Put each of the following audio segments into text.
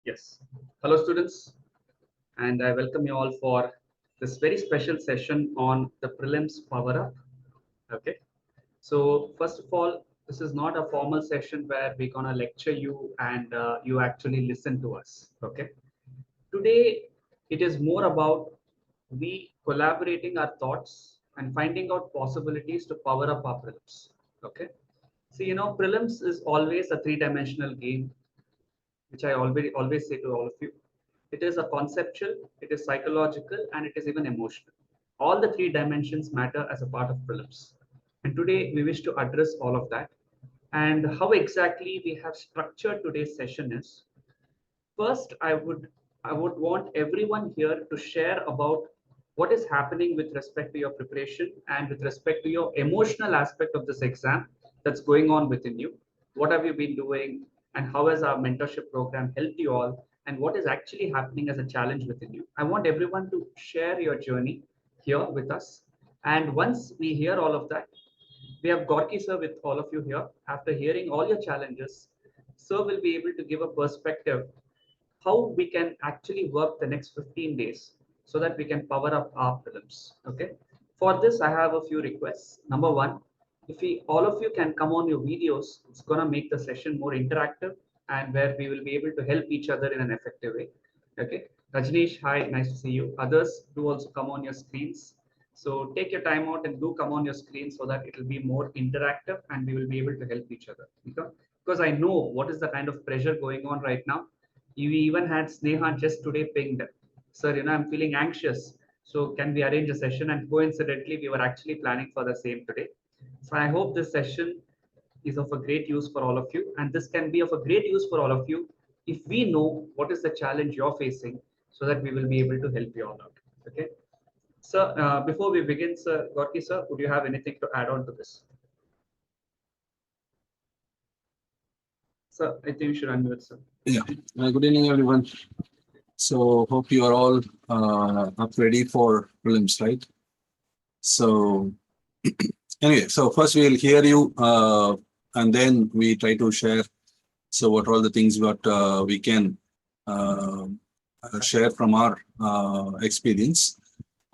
Yes. Hello, students, and I welcome you all for this very special session on the prelims power up. Okay. So, first of all, this is not a formal session where we're gonna lecture you and you actually listen to us. Okay. Today, it is more about we collaborating our thoughts and finding out possibilities to power up our prelims. Okay. So, prelims is always a three-dimensional game which I always say to all of you. It is a conceptual, it is psychological, and it is even emotional. All the three dimensions matter as a part of prelims. And today we wish to address all of that. And how exactly we have structured today's session is first I would want everyone here to share about what is happening with respect to your preparation and with respect to your emotional aspect of this exam that's going on within you. What have you been doing and how has our mentorship program helped you all and what is actually happening as a challenge within you? I want everyone to share your journey here with us. And once we hear all of that, we have Gorky Sir with all of you here. After hearing all your challenges, Sir will be able to give a perspective how we can actually work the next 15 days so that we can power up our prelims. Okay. For this, I have a few requests. Number one, if we all of you can come on your videos, it's gonna make the session more interactive and where we will be able to help each other in an effective way. Okay. Rajneesh, hi, nice to see you. Others do also come on your screens. So take your time out and do come on your screen so that it will be more interactive and we will be able to help each other. Okay? Because I know what is the kind of pressure going on right now. You even had Sneha just today pinged, Sir, I'm feeling anxious. So can we arrange a session? And coincidentally, we were actually planning for the same today. So I hope this session is of a great use for all of you. And this can be of a great use for all of you if we know what is the challenge you're facing so that we will be able to help you all out. Okay. Sir, before we begin, Sir Gorky, Sir, would you have anything to add on to this? Sir, I think you should unmute, sir. Yeah. Good evening, everyone. So hope you are all up ready for prelims, right? So anyway, so first we'll hear you and then we try to share. So what are all the things that we can share from our experience.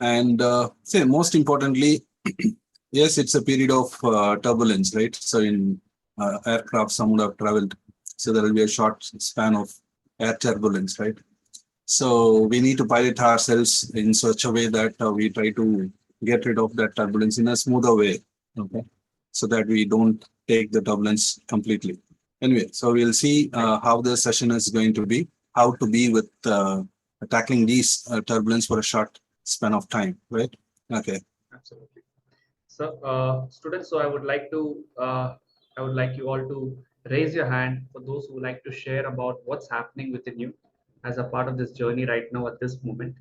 And say most importantly, yes, it's a period of turbulence, right? So in aircraft, some would have traveled. So there will be a short span of air turbulence, right? So we need to pilot ourselves in such a way that we try to get rid of that turbulence in a smoother way, okay? So that we don't take the turbulence completely. Anyway, so we'll see how the session is going to be, how to be with tackling these turbulence for a short span of time, right? Okay. Absolutely. So, students, so I would like you all to raise your hand for those who like to share about what's happening within you as a part of this journey right now at this moment.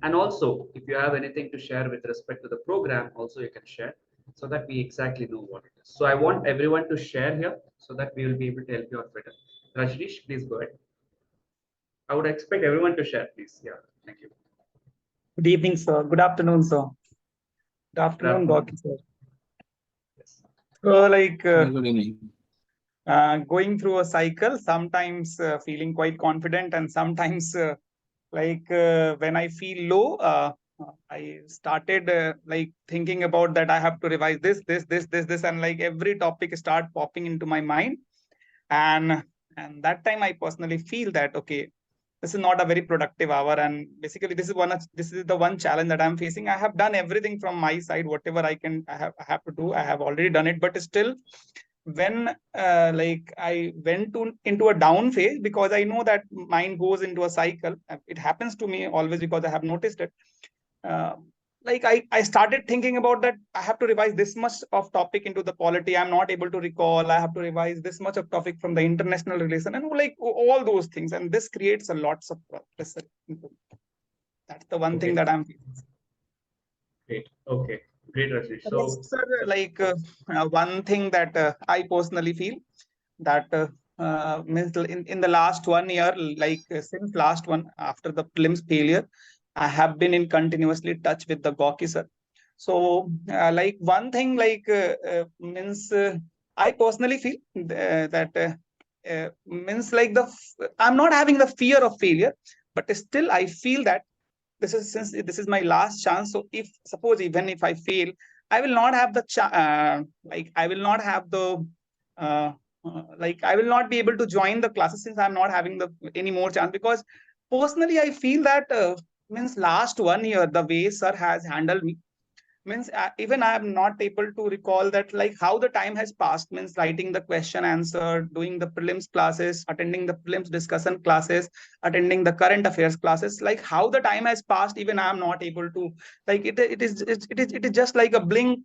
And also, if you have anything to share with respect to the program, also you can share so that we exactly know what it is. So I want everyone to share here so that we will be able to help you out better. Rajneesh, please go ahead. I would expect everyone to share, please. Yeah, thank you. Good evening, sir. Good afternoon, sir. Good afternoon, Gorky, sir. Yes. So, like, Good evening. going through a cycle, sometimes feeling quite confident, and sometimes, when I feel low, I started like thinking about that I have to revise this, and like every topic start popping into my mind, and that time I personally feel that okay, this is not a very productive hour, and basically this is the one challenge that I'm facing. I have done everything from my side, whatever I have to do. I have already done it, but still, when I went into a down phase, because I know that mind goes into a cycle. It happens to me always because I have noticed it. Uh, I started thinking about that I have to revise this much of topic into the polity. I'm not able to recall. I have to revise this much of topic from the international relation and like all those things. And this creates a lots of pressure. That's the one thing that I'm feeling. Great. Okay. Great, Rajneesh. So, yes, sir, one thing that I personally feel that means in the last 1 year, since last one after the prelims failure, I have been in continuously touch with the Gorky sir. So one thing means I personally feel that means like I'm not having the fear of failure, but still I feel that since this is my last chance. So if suppose even if I fail, I will not have the I will not have the I will not be able to join the classes since I'm not having the any more chance. Because personally I feel that means last 1 year the way sir has handled me, means even I am not able to recall that like how the time has passed, means writing the question answer, doing the prelims classes, attending the prelims discussion classes, attending the current affairs classes, like how the time has passed, even I am not able to, like it is just like a blink,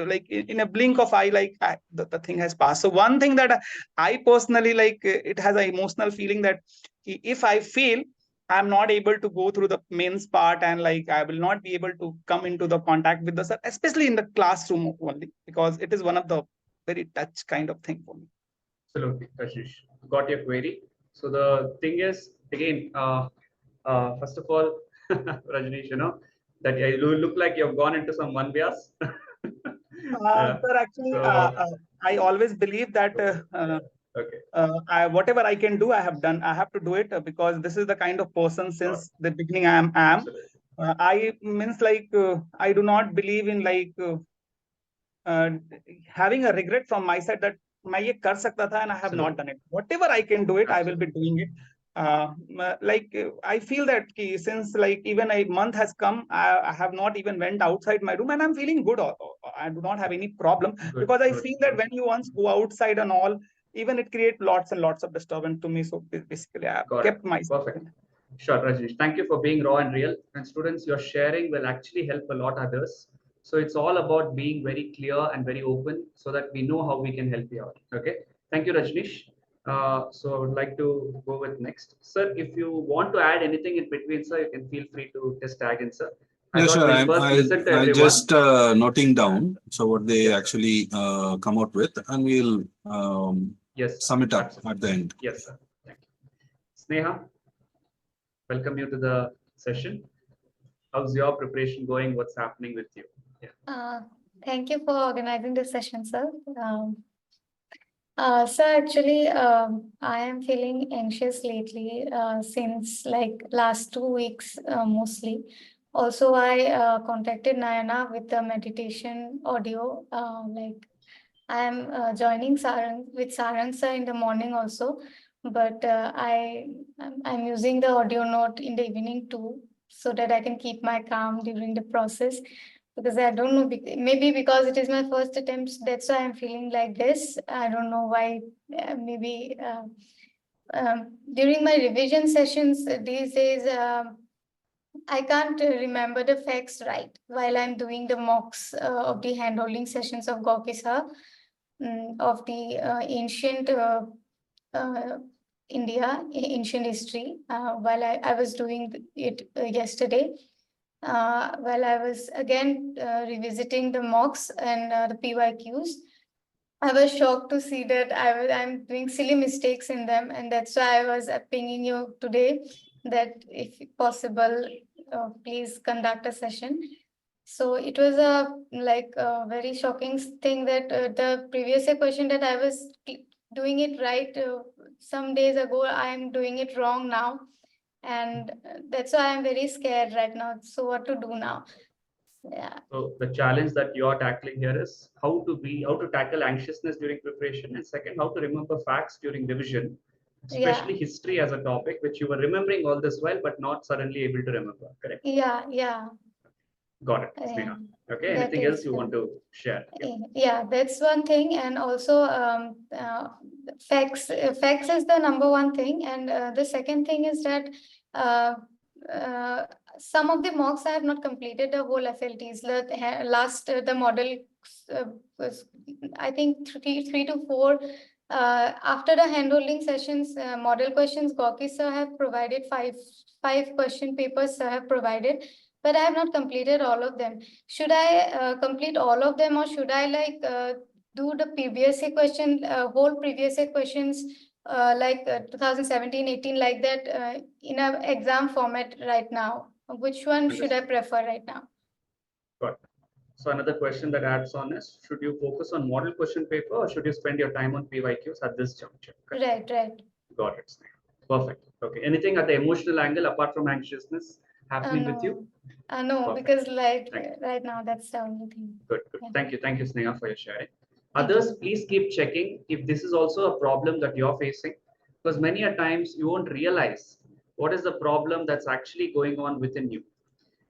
like in a blink of eye, like the thing has passed. So one thing that I personally like, it has an emotional feeling that if I fail, I'm not able to go through the mains part, and like I will not be able to come into the contact with the sir, especially in the classroom only, because it is one of the very touch kind of thing for me. Absolutely, Ashish. Got your query. So the thing is, again, first of all, Rajneesh, that you look like you've gone into some one bias. Sir, actually, I always believe that Okay. whatever I can do, I have done. I have to do it because this is the kind of person since the beginning I am. Absolutely. I means like I do not believe in like having a regret from my side that मैं ये कर सकता था and I have not done it. Whatever I can do it, I will be doing it. I feel that since like even a month has come, I have not even went outside my room and I'm feeling good. I do not have any problem because I feel that when you once go outside and all, even it creates lots and lots of disturbance to me. So basically, I have kept myself. Perfect. Sure, Rajneesh. Thank you for being raw and real. And students, your sharing will actually help a lot others. So it's all about being very clear and very open so that we know how we can help you out. Okay. Thank you, Rajneesh. So I would like to go with next. Sir, if you want to add anything in between, sir, you can feel free to just tag in, sir. Yeah, sure. I just noting down so what they Yes, actually come out with, and we'll yes, sum it up absolutely. at the end. Yes, sir. Thank you. Sneha, welcome you to the session. How's your preparation going? What's happening with you? Yeah. Thank you for organizing this session, sir. So actually, I am feeling anxious lately since like last 2 weeks mostly. Also, I contacted Nayana with the meditation audio. Like I am joining Sarang with Sarang sir in the morning also, but I'm using the audio note in the evening too, so that I can keep my calm during the process. Because I don't know, maybe because it is my first attempt, that's why I'm feeling like this. I don't know why. Maybe during my revision sessions these days, I can't remember the facts right while I'm doing the mocks of the handholding sessions of Gorky Sir, of the ancient uh, India, ancient history, while I was doing it yesterday. While I was again revisiting the mocks and the PYQs, I was shocked to see that I'm doing silly mistakes in them, and that's why I was pinging you today that if possible, please conduct a session. So it was a very shocking thing that the previous year question that I was doing it right some days ago, I'm doing it wrong now. And that's why I'm very scared right now. So what to do now? Yeah. So the challenge that you are tackling here is how to tackle anxiousness during preparation, and second, how to remember facts during revision, especially history as a topic, which you were remembering all this while, but not suddenly able to remember. Correct? Yeah. Got it, Sneha. Okay. Anything else you want to share? Yeah, that's one thing, and also facts. Facts is the number one thing, and the second thing is that uh, uh, some of the mocks I have not completed the whole FLTs. Last the model was, I think, three to four. After the handholding sessions, model questions, Gorky sir have provided five question papers sir have provided, but I have not completed all of them. Should I complete all of them, or should I do the previous year question, whole previous year questions 2017-18 like that in an exam format right now? Which one should I prefer right now? Got it. So another question that adds on is, should you focus on model question paper or should you spend your time on PYQs at this juncture? Right, right. Got it. Perfect. Okay. Anything at the emotional angle apart from anxiousness happening with you? No, Perfect. because Thank you. right now that's the only thing. Good, good. Yeah. Thank you. Thank you, Sneha, for your sharing. Thank Others, you. please keep checking if this is also a problem that you're facing, because many a times you won't realize what is the problem that's actually going on within you.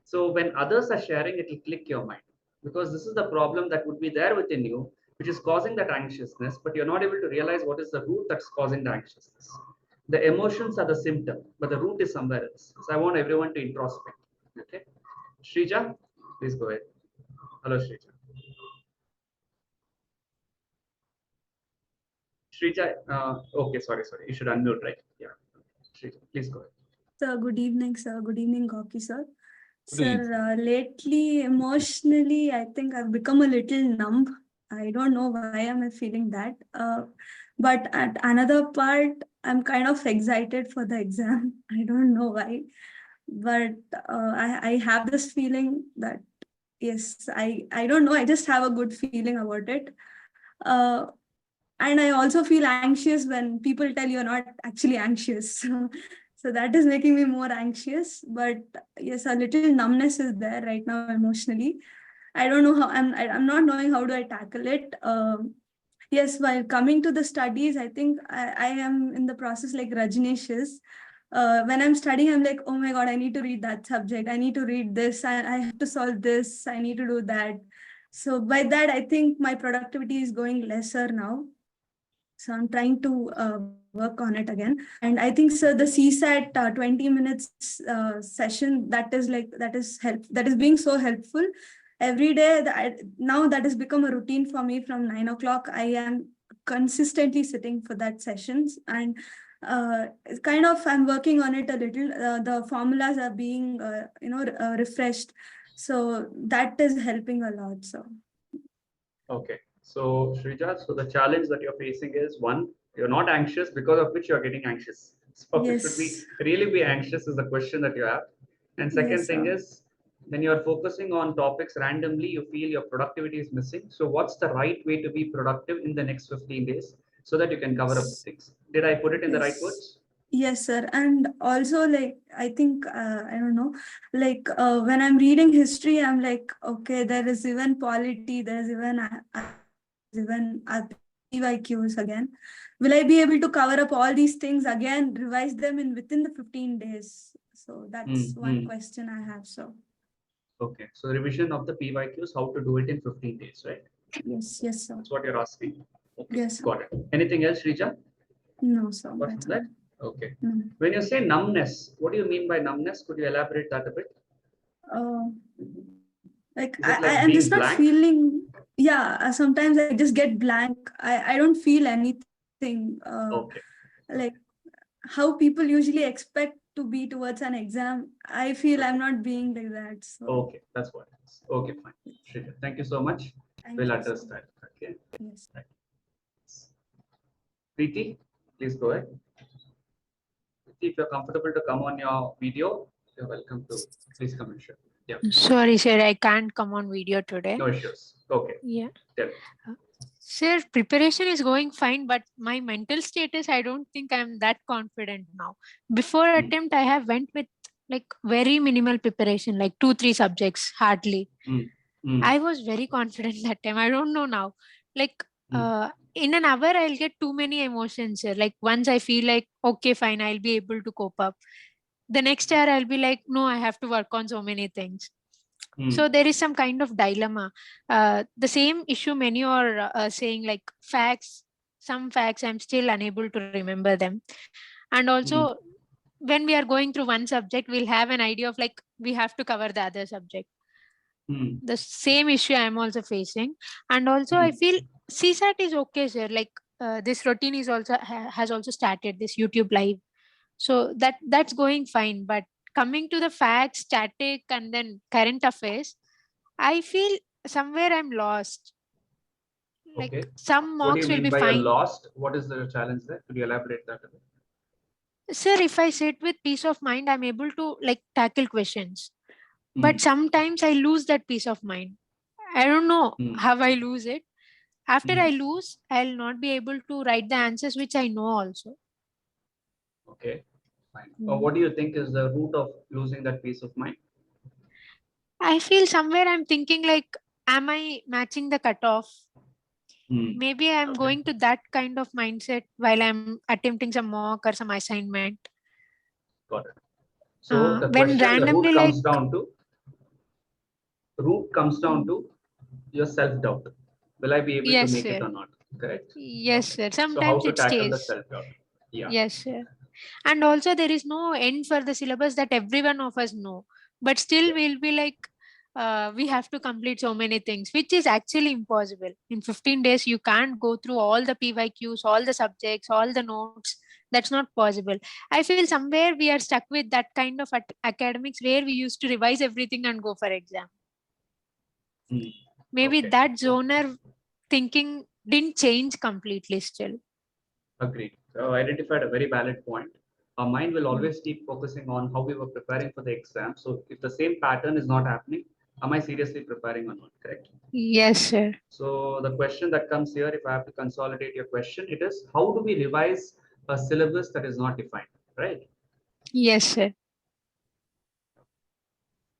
So when others are sharing, it will click your mind, because this is the problem that would be there within you, which is causing that anxiousness, but you're not able to realize what is the root that's causing the anxiousness. The emotions are the symptom, but the root is somewhere else. So I want everyone to introspect. Okay. Shrija, please go ahead. Hello, Shrija. Shrija, okay, sorry. You should unmute, right? Yeah. Shrija, please go ahead. Sir, good evening, sir. Good evening, Gorky sir. Good evening. Sir, lately, emotionally, I think I've become a little numb. I don't know why am I feeling that. But at another part, I'm kind of excited for the exam. I don't know why. But I have this feeling that, yes, I don't know. I just have a good feeling about it. And I also feel anxious when people tell you're not actually anxious. So that is making me more anxious. But yes, a little numbness is there right now emotionally. I don't know how I'm not knowing how do I tackle it. Yes, while coming to the studies, I think I am in the process like Rajneesh is. When I'm studying, I'm like, oh my God, I need to read that subject. I need to read this. I have to solve this. I need to do that. So by that, I think my productivity is going lesser now. So I'm trying to work on it again. And I think, sir, the CSAT 20 minutes session, that is being so helpful. Every day, now that has become a routine for me. From 9 o'clock, I am consistently sitting for that sessions. And kind of, I'm working on it a little. The formulas are being, refreshed. So that is helping a lot. So. Okay. So, Shrija, so the challenge that you're facing is, one, you're not anxious, because of which you're getting anxious. So, Yes. should we really be anxious is the question that you have. And second Yes, thing sir. is, when you're focusing on topics randomly, you feel your productivity is missing. So, what's the right way to be productive in the next 15 days so that you can cover up things? Did I put it in the right words? Yes, sir. And also, like, I think, I don't know, like, when I'm reading history, I'm like, okay, there is even polity, there's even PYQs again. Will I be able to cover up all these things again, revise them within the 15 days? So that's one question I have. So. Okay. So, revision of the PYQs, how to do it in 15 days, right? Yes, sir. That's what you're asking. Okay. Yes, sir. Got it. Anything else, Shrija? No, sir. Apart That's from that? all. Okay. No. When you say numbness, what do you mean by numbness? Could you elaborate that a bit? Like Is it like I'm being just not blank? feeling. Yeah, sometimes I just get blank. I don't feel anything. Okay. Like how people usually expect to be towards an exam. I feel I'm not being like that. So. Okay, that's what it is. Okay, fine. Shrija, thank you so much. Thank We'll you, address sir. that. Okay. Yes. Right. Preeti, please go ahead. Preeti, if you're comfortable to come on your video, you're welcome to please come and share. Yeah. Sorry, sir, I can't come on video today. No issues. Okay. Yeah. Tell. Sir, preparation is going fine, but my mental status, I don't think I'm that confident now. Before attempt, I have went with like very minimal preparation, like 2-3 subjects, hardly. I was very confident that time. I don't know now. Like in an hour, I'll get too many emotions, sir. Like once I feel like, okay, fine, I'll be able to cope up. The next hour, I'll be like, no, I have to work on so many things. So there is some kind of dilemma. The same issue many are saying, like some facts I'm still unable to remember them. And also when we are going through one subject, we'll have an idea of like we have to cover the other subject. The same issue I'm also facing. And also I feel CSAT is okay, sir. Like this routine is also has also started this YouTube live. So that's going fine. But coming to the facts, static, and then current affairs, I feel somewhere I'm lost. Like Okay. some What do you mocks will mean be by you're fine. lost? What is the challenge there? Could you elaborate that a bit? Sir, if I sit with peace of mind, I'm able to like tackle questions. But sometimes I lose that peace of mind. I don't know Hmm. how I lose it. After Hmm. I lose, I'll not be able to write the answers which I know also. Okay, fine. Hmm. What do you think is the root of losing that peace of mind? I feel somewhere I'm thinking like, am I matching the cutoff? Hmm. Maybe I'm Okay. going to that kind of mindset while I'm attempting some mock or some assignment. Got it. So the When question, the randomly root like, comes down to your self-doubt. Will I be able to yes, make it sir. or not? Correct. Yes, Okay. sir. So how Sometimes to it tackle the stays. self-doubt? Yeah. Yes, sir. And also there is no end for the syllabus that every one of us know. But still Yes. we'll be like, we have to complete so many things, which is actually impossible. In 15 days, you can't go through all the PYQs, all the subjects, all the notes. That's not possible. I feel somewhere we are stuck with that kind of academics where we used to revise everything and go for exam. Hmm. Maybe Okay. that zoner thinking didn't change completely still. Agreed. So identified a very valid point. Our mind will always keep focusing on how we were preparing for the exam. So if the same pattern is not happening, am I seriously preparing or not? Correct. Yes, sir. So the question that comes here, if I have to consolidate your question, it is how do we revise a syllabus that is not defined, right? Yes, sir.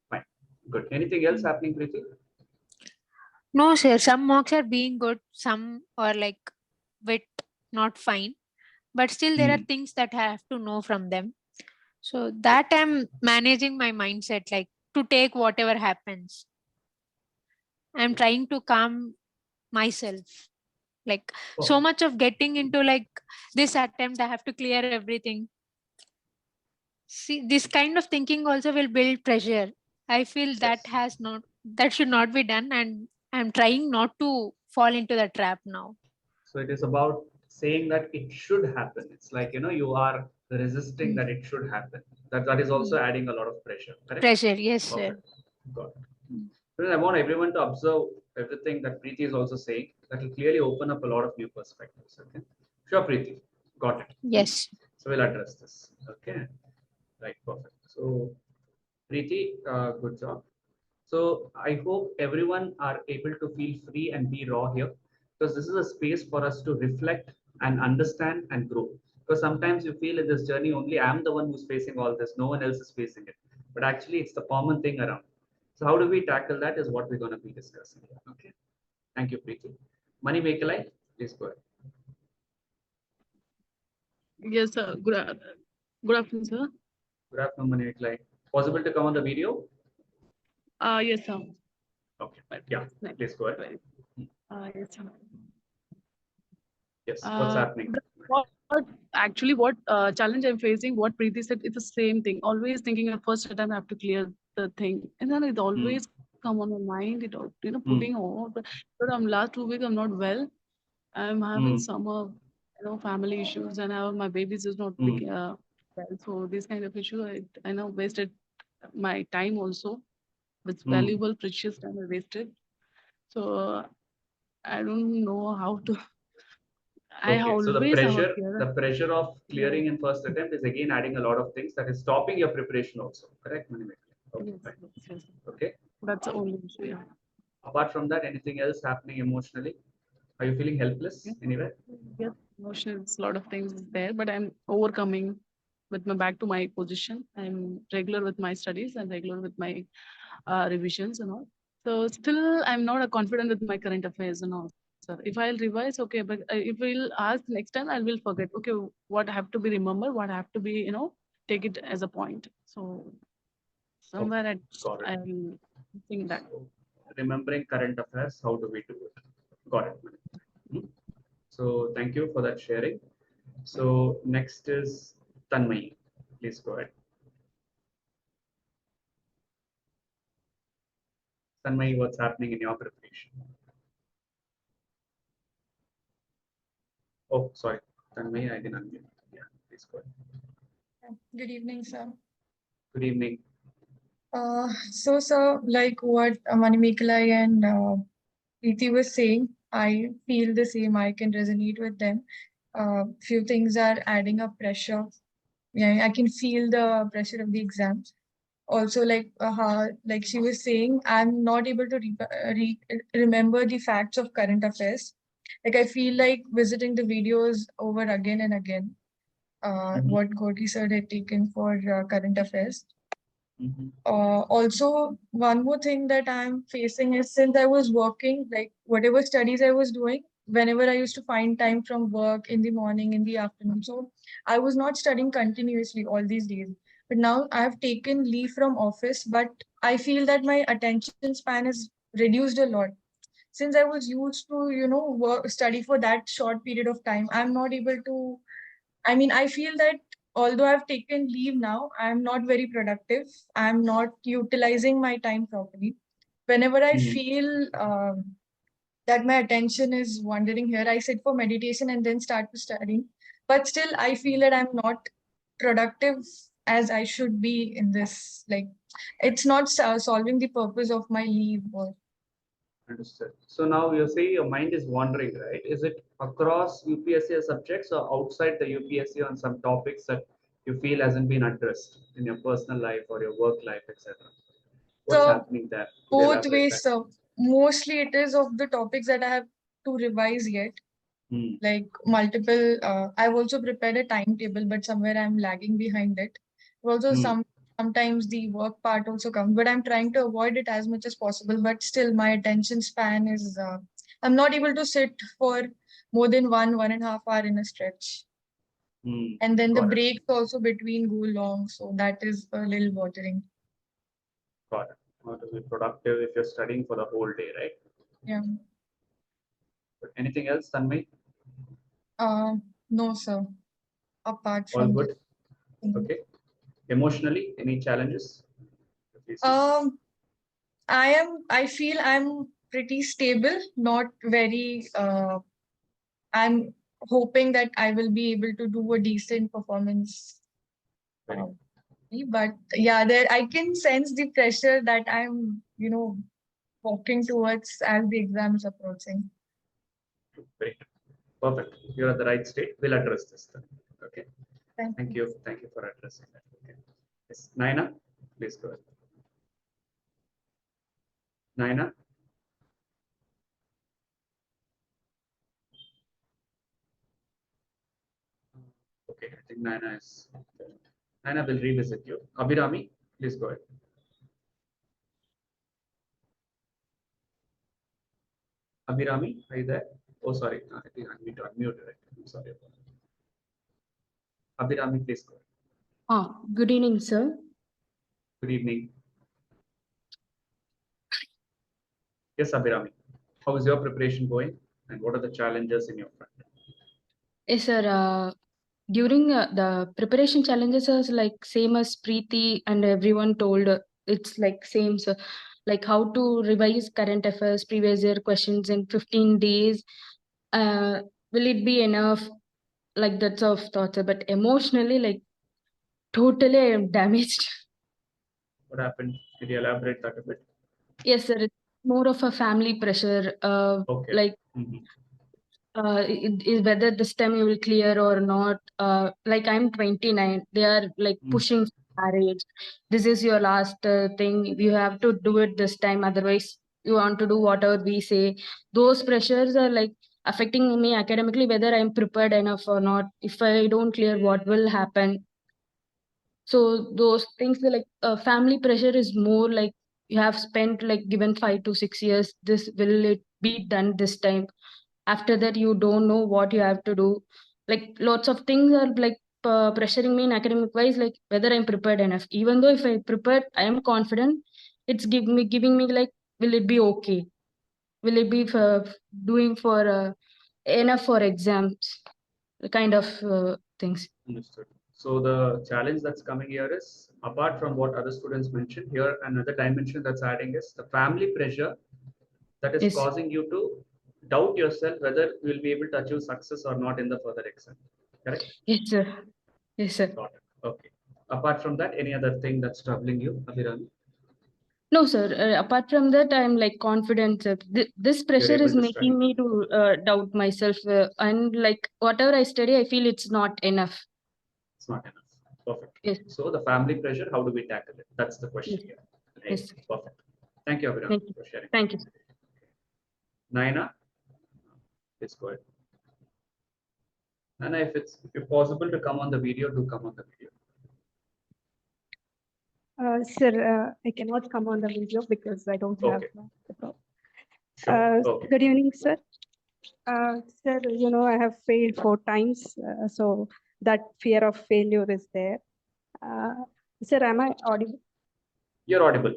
Fine. Good. Anything else happening, Preeti? No, sir. Some mocks are being good, some are like bit not fine, but still there are Hmm. things that I have to know from them. So that I'm managing my mindset, like to take whatever happens. I'm trying to calm myself. Like so Perfect. much of getting into like this attempt, I have to clear everything. See, this kind of thinking also will build pressure. I feel that Yes. has not, that should not be done, and I'm trying not to fall into the trap now. So it is about saying that it should happen. It's like, you are resisting Mm. that it should happen. That is also adding a lot of pressure. Correct? Pressure, yes, sir. Perfect. Got it. Well, I want everyone to observe everything that Preeti is also saying. That will clearly open up a lot of new perspectives. Okay. Sure, Preeti. Got it. Yes. So we'll address this. Okay. Right. Perfect. So Preeti, good job. So I hope everyone are able to feel free and be raw here, because this is a space for us to reflect and understand and grow. Because sometimes you feel in this journey only I'm the one who's facing all this, no one else is facing it. But actually, it's the common thing around. So how do we tackle that is what we're going to be discussing. Okay. Thank you, Preeti. Money Makelai, please go ahead. Yes, sir. Good afternoon, sir. Good afternoon, Money Makelai. Possible to come on the video? Yes, sir. Okay. Yeah. Please go ahead. Yes, sir. Yes. What's happening? What what challenge I'm facing? What Preeti said, it's the same thing. Always thinking at first attempt I have to clear the thing, and then it always come on my mind. It putting all. But last 2 weeks I'm not well. I'm having some family issues, and my babies is not picking well. So this kind of issue, I know wasted my time also. It's valuable, precious time I wasted. So I don't know how to. I Okay, so always have a the fear. pressure of Yeah. clearing in first attempt is again adding a lot of things that is stopping your preparation also. Correct, Manimekla? Okay, Yes, fine. yes. Okay. That's the only issue. Yeah. Apart from that, anything else happening emotionally? Are you feeling helpless Yeah. anywhere? Yes, emotions, a lot of things is there, but I'm overcoming with my back to my position. I'm regular with my studies and regular with my revisions and all. So still, I'm not confident with my current affairs and all. So if I'll revise, okay, but if we'll ask next time, I will forget. Okay, what have to be remembered, what have to be, take it as a point. So somewhere Got it. I'm think that. So, remembering current affairs, how do we do it? Got it. Hmm. So thank you for that sharing. So next is Tanmay. Please go ahead. Tanmay, what's happening in your preparation? Oh, sorry. Tanmay, I didn't unmute. Yeah, please go ahead. Good evening, sir. Good evening. So, sir, like what Manimikalai and Preeti was saying, I feel the same. I can resonate with them. Few things are adding up pressure. Yeah, I can feel the pressure of the exams. also like she was saying, I'm not able to remember the facts of current affairs. Like I feel like visiting the videos over again and again. What Gorky Sir had taken for current affairs. Also, one more thing that I'm facing is since I was working, like whatever studies I was doing, whenever I used to find time from work in the morning, in the afternoon. So I was not studying continuously all these days. But now I have taken leave from office, but I feel that my attention span is reduced a lot. Since I was used to, study for that short period of time, I'm not able to. I mean, I feel that although I've taken leave now, I'm not very productive. I'm not utilizing my time properly. Whenever I feel that my attention is wandering here, I sit for meditation and then start to study. But still, I feel that I'm not productive as I should be in this. Like, it's not solving the purpose of my leave. Or Understood. So now you say your mind is wandering, right? Is it across UPSC subjects or outside the UPSC on some topics that you feel hasn't been addressed in your personal life or your work life, etc.? What's so happening there? Could you both elaborate ways. that? So mostly it is of the topics that I have to revise yet. Like multiple, I've also prepared a timetable, but somewhere I'm lagging behind it. Also, sometimes the work part also comes, but I'm trying to avoid it as much as possible. But still, my attention span is, I'm not able to sit for more than 1.5 hours in a stretch. And then the Got it. breaks also between go long, so that is a little watering. Got it. Not to be productive if you're studying for the whole day, right? Yeah. But anything else, Tanmay? No, sir. Apart All from good? this. Okay. Emotionally, any challenges? I feel I'm pretty stable, not very, I'm hoping that I will be able to do a decent performance. But yeah, there I can sense the pressure that I'm, walking towards as the exam is approaching. Great. Perfect. You're at the right state. We'll address this then. Okay. Thank you. Thank you for addressing that. Okay. Yes. Naina, please go ahead. Naina. Okay, I think Naina is. Naina will revisit you. Abhirami, please go ahead. Abhirami, are you there? Oh, sorry. I think I need to unmute it. I'm sorry about that. Abhirami, please go ahead. Good evening, sir. Good evening. Yes, Abhirami. How is your preparation going? And what are the challenges in your front? Yes, sir. During the preparation challenges is like same as Preeti and everyone told. It's like same, sir. Like how to revise current affairs, previous year questions in 15 days. Will it be enough? Like that's of thought, sir. But emotionally, like totally I am damaged. What happened? Could you elaborate that a bit? Yes, sir. It's more of a family pressure. Okay. Like whether this time you will clear or not. Like I'm 29, they are like pushing marriage. This is your last thing. You have to do it this time. Otherwise, you want to do whatever we say. Those pressures are like affecting me academically, whether I'm prepared enough or not. If I don't clear, what will happen? So those things like family pressure is more like you have spent like given 5 to 6 years. This will it be done this time? After that you don't know what you have to do. Like lots of things are like pressuring me in academic wise, like whether I'm prepared enough. Even though if I prepared, I am confident, it's giving me like, will it be okay, will it be for doing for enough for exams, kind of things. Understood. So the challenge that's coming here is, apart from what other students mentioned, here another dimension that's adding is the family pressure that is causing you to doubt yourself whether you will be able to achieve success or not in the further exam. Correct? Yes, sir. Yes, sir. Got it. Okay. Apart from that, any other thing that's troubling you, Abhirami? No, sir. Apart from that, I'm like confident. This pressure is making me to doubt myself, and like whatever I study, I feel it's not enough. It's not enough. Perfect. Yes. So the family pressure, how do we tackle it? That's the question Yes. here. Right. Yes. Perfect. Thank you, Abhiram, Thank you. for sharing. Thank you. Naina, please go ahead. Naina, if possible to come on the video, do come on the video. Sir, I cannot come on the video because I don't have Okay. the problem. Sure. Okay. Good evening, sir. Sir, you know, I have failed 4 times, so that fear of failure is there. Sir, am I audible? You're audible.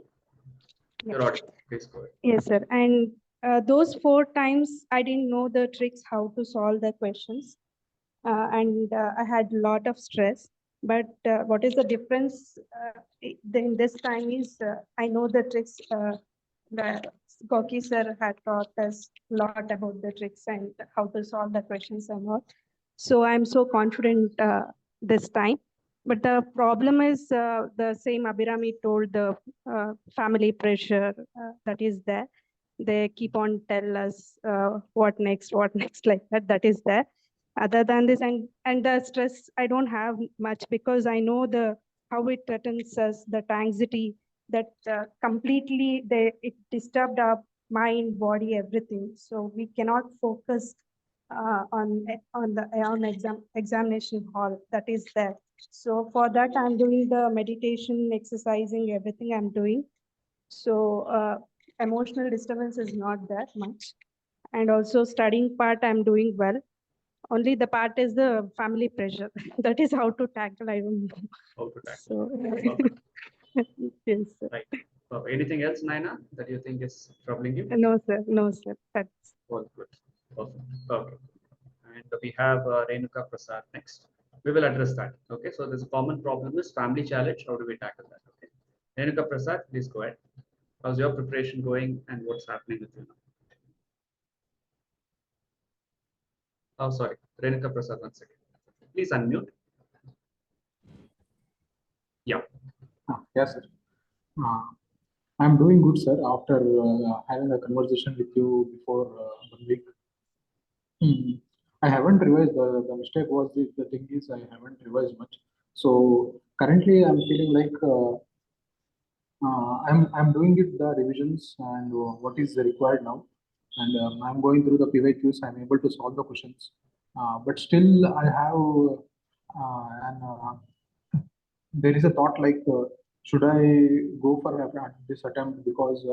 Yeah. You're audible. Please go ahead. Yes, sir. And those 4 times, I didn't know the tricks how to solve the questions. And I had a lot of stress. But what is the difference in this time is I know the tricks that Gorky sir had taught us a lot about the tricks and how to solve the questions and all. So I'm so confident this time. But the problem is the same Abhirami told, the family pressure that is there. They keep on tell us what next, like that. That is there. Other than this, and the stress, I don't have much because I know how it threatens us, that anxiety, that completely it disturbed our mind, body, everything. So we cannot focus on examination hall that is there. So for that, I'm doing the meditation, exercising, everything I'm doing. So emotional disturbance is not that much. And also studying part, I'm doing well. Only the part is the family pressure. That is how to tackle, I don't know. How to tackle. So, yes, sir. Right. Anything else, Naina, that you think is troubling you? No, sir. No, sir. That's all good. Perfect. Okay. And we have Renuka Prasad next. We will address that. Okay. So this common problem is family challenge. How do we tackle that? Okay. Renuka Prasad, please go ahead. How's your preparation going and what's happening with you now? Oh, sorry. Renuka Prasad, 1 second. Please unmute. Yeah. Yes, sir. I'm doing good, sir. After having a conversation with you before 1 week, I haven't revised. The mistake was the thing is I haven't revised much. So currently, I'm feeling like I'm doing it the revisions and what is required now, and I'm going through the PYQs. I'm able to solve the questions, but still I have there is a thought like should I go for this attempt because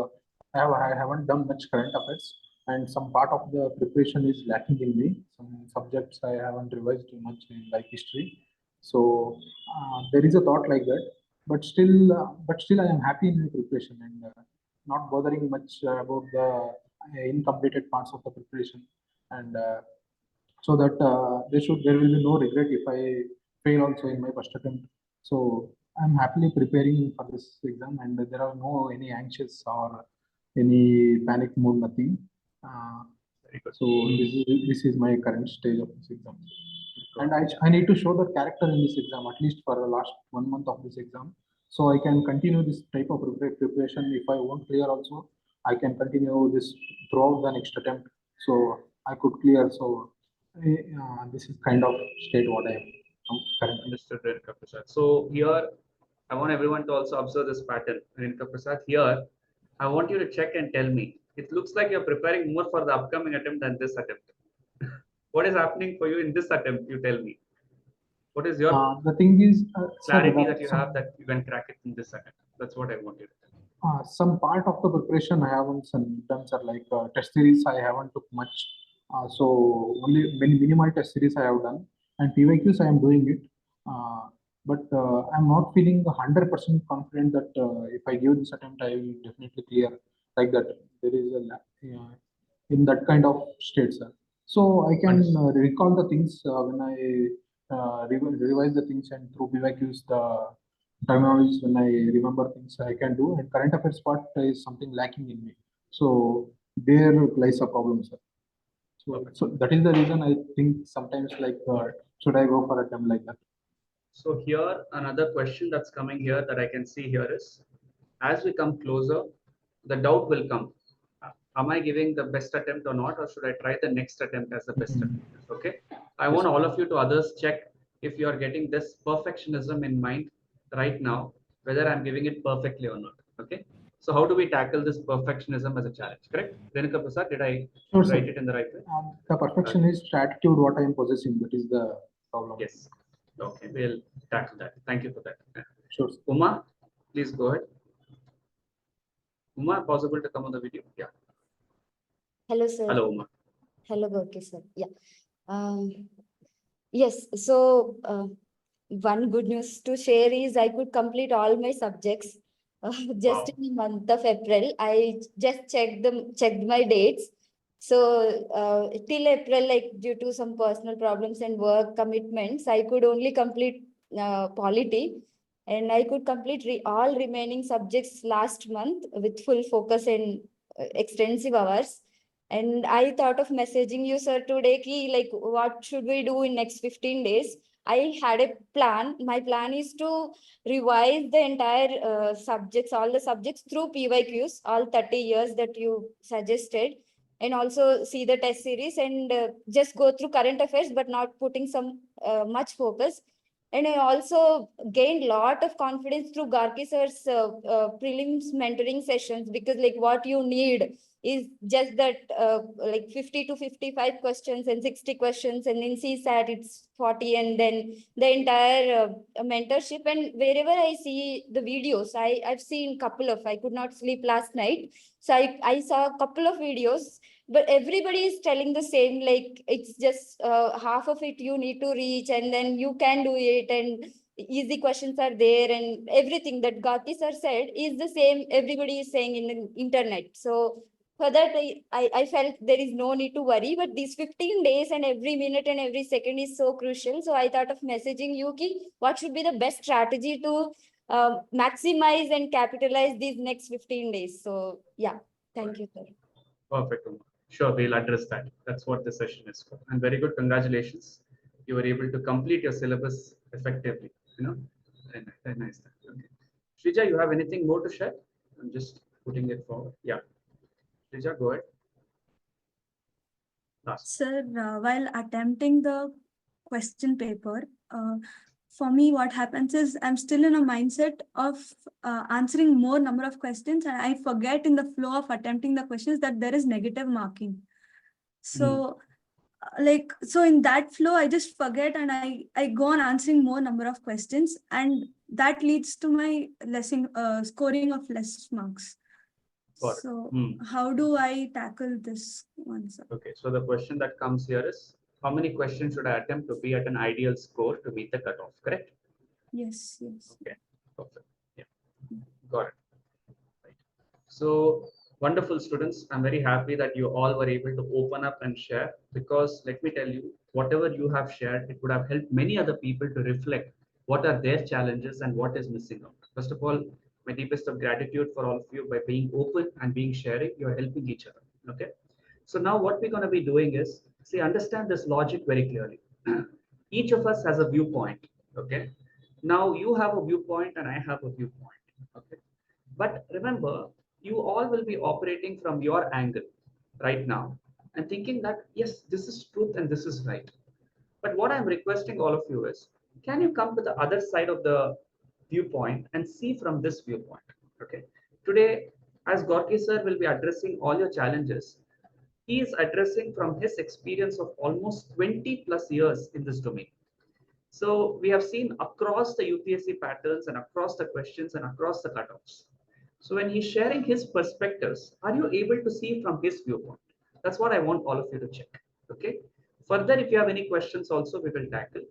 I haven't done much current affairs and some part of the preparation is lacking in me. Some subjects I haven't revised too much in like history, so there is a thought like that. But still, I am happy in my preparation and not bothering much about the incompleted parts of the preparation, and so that there will be no regret if I fail also in my first attempt. So I'm happily preparing for this exam, and there are no any anxious or any panic mode, nothing. So this is my current stage of this exam, and I need to show the character in this exam at least for the last 1 month of this exam, so I can continue this type of preparation. If I won't clear also, I can continue this throughout the next attempt, so I could clear. So this is kind of state what I am currently. Understood, Renuka Prasad. So here, I want everyone to also observe this pattern. Renuka Prasad, here, I want you to check and tell me. It looks like you're preparing more for the upcoming attempt than this attempt. What is happening for you in this attempt? You tell me. What is your the thing is clarity that you have that you can crack it in this attempt? That's what I want you to tell. Some part of the preparation I haven't done, sir. Like test series, I haven't took much. So only minimal test series I have done, and PYQs I am doing it. But I'm not feeling 100% confident that if I give this attempt, I will definitely clear like that. There is in that kind of state, sir. So I can recall the things when I revise the things, and through PYQs the terminologies when I remember things I can do, and current affairs part is something lacking in me. So there lies a problem, sir. So that is the reason I think sometimes like should I go for a term like that? So here another question that's coming here that I can see here is, as we come closer, the doubt will come. Am I giving the best attempt or not, or should I try the next attempt as the best attempt? Okay. I want all of you to others check if you are getting this perfectionism in mind right now, whether I'm giving it perfectly or not. Okay. So how do we tackle this perfectionism as a challenge? Correct? Renuka Prasad, did I Sure, write sir. it in the right way? The perfectionist attitude, what I am possessing, that is the problem. Yes. Okay, we'll tackle that. Thank you for that. Sure, sir. Uma, please go ahead. Uma, possible to come on the video? Yeah. Hello, sir. Hello, Uma. Hello, Gorky sir. Yeah. Yes. So one good news to share is I could complete all my subjects just in the month of April. I just checked my dates. So till April, like due to some personal problems and work commitments, I could only complete polity, and I could complete all remaining subjects last month with full focus and extensive hours. And I thought of messaging you, sir, today, ki, like, what should we do in next 15 days? I had a plan. My plan is to revise the entire subjects, all the subjects through PYQs, all 30 years that you suggested, and also see the test series and just go through current affairs, but not putting some much focus. And I also gained a lot of confidence through Gorky Sir's prelims mentoring sessions, because like what you need is just that like 50 to 55 questions and 60 questions, and in CSAT it's 40, and then the entire mentorship. And wherever I see the videos, I've seen couple of, I could not sleep last night. So I saw a couple of videos, but everybody is telling the same, like it's just half of it you need to reach, and then you can do it, and easy questions are there, and everything that Gorky sir said is the same everybody is saying in the internet. So for that, I felt there is no need to worry, but these 15 days and every minute and every second is so crucial. So I thought of messaging you, ki, what should be the best strategy to maximize and capitalize these next 15 days. So yeah, thank you, sir. Perfect, Uma. Sure, we'll address that. That's what this session is for. And very good, congratulations. You were able to complete your syllabus effectively. You know, very nice. Okay. Shrija, you have anything more to share? I'm just putting it forward. Yeah. Shrija, go ahead. Sir, while attempting the question paper, for me, what happens is I'm still in a mindset of answering more number of questions, and I forget in the flow of attempting the questions that there is negative marking. So so in that flow, I just forget, and I go on answering more number of questions, and that leads to my scoring of less marks. So how do I tackle this one, sir? Okay, so the question that comes here is, how many questions should I attempt to be at an ideal score to meet the cutoff, correct? Yes, yes. Okay, perfect. Yeah, got it. Right. So wonderful, students. I'm very happy that you all were able to open up and share, because let me tell you, whatever you have shared, it would have helped many other people to reflect what are their challenges and what is missing out. First of all, my deepest of gratitude for all of you by being open and being sharing. You're helping each other. Okay. So now what we're going to be doing is, see, understand this logic very clearly. Each of us has a viewpoint. Okay. Now you have a viewpoint and I have a viewpoint. Okay. But remember, you all will be operating from your angle right now and thinking that, yes, this is truth and this is right. But what I'm requesting all of you is, can you come to the other side of the viewpoint and see from this viewpoint? Okay. Today, as Gorky sir will be addressing all your challenges, he is addressing from his experience of almost 20 plus years in this domain. So we have seen across the UPSC patterns and across the questions and across the cutoffs. So when he's sharing his perspectives, are you able to see from his viewpoint? That's what I want all of you to check. Okay. Further, if you have any questions also, we will tackle.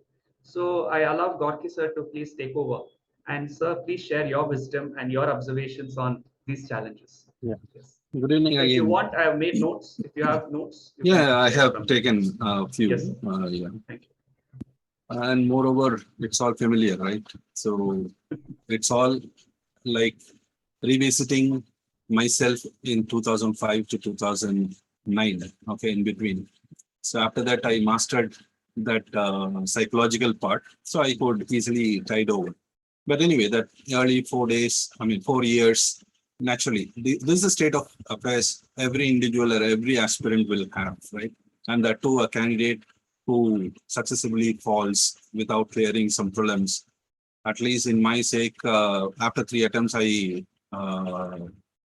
So I allow Gorky sir to please take over. And sir, please share your wisdom and your observations on these challenges. Yeah. Yes. Good evening again. If you want, I have made notes. If you have notes. Yeah, I have taken a few. Yes. Yeah. Thank you. And moreover, it's all familiar, right? So it's all like revisiting myself in 2005 to 2009. Okay, in between. So after that, I mastered that psychological part, so I could easily tide over. But anyway, that early 4 days, 4 years, naturally, this is the state of affairs every individual or every aspirant will have, right? And that too, a candidate who successively falls without clearing some prelims. At least in my sake, after 3 attempts, I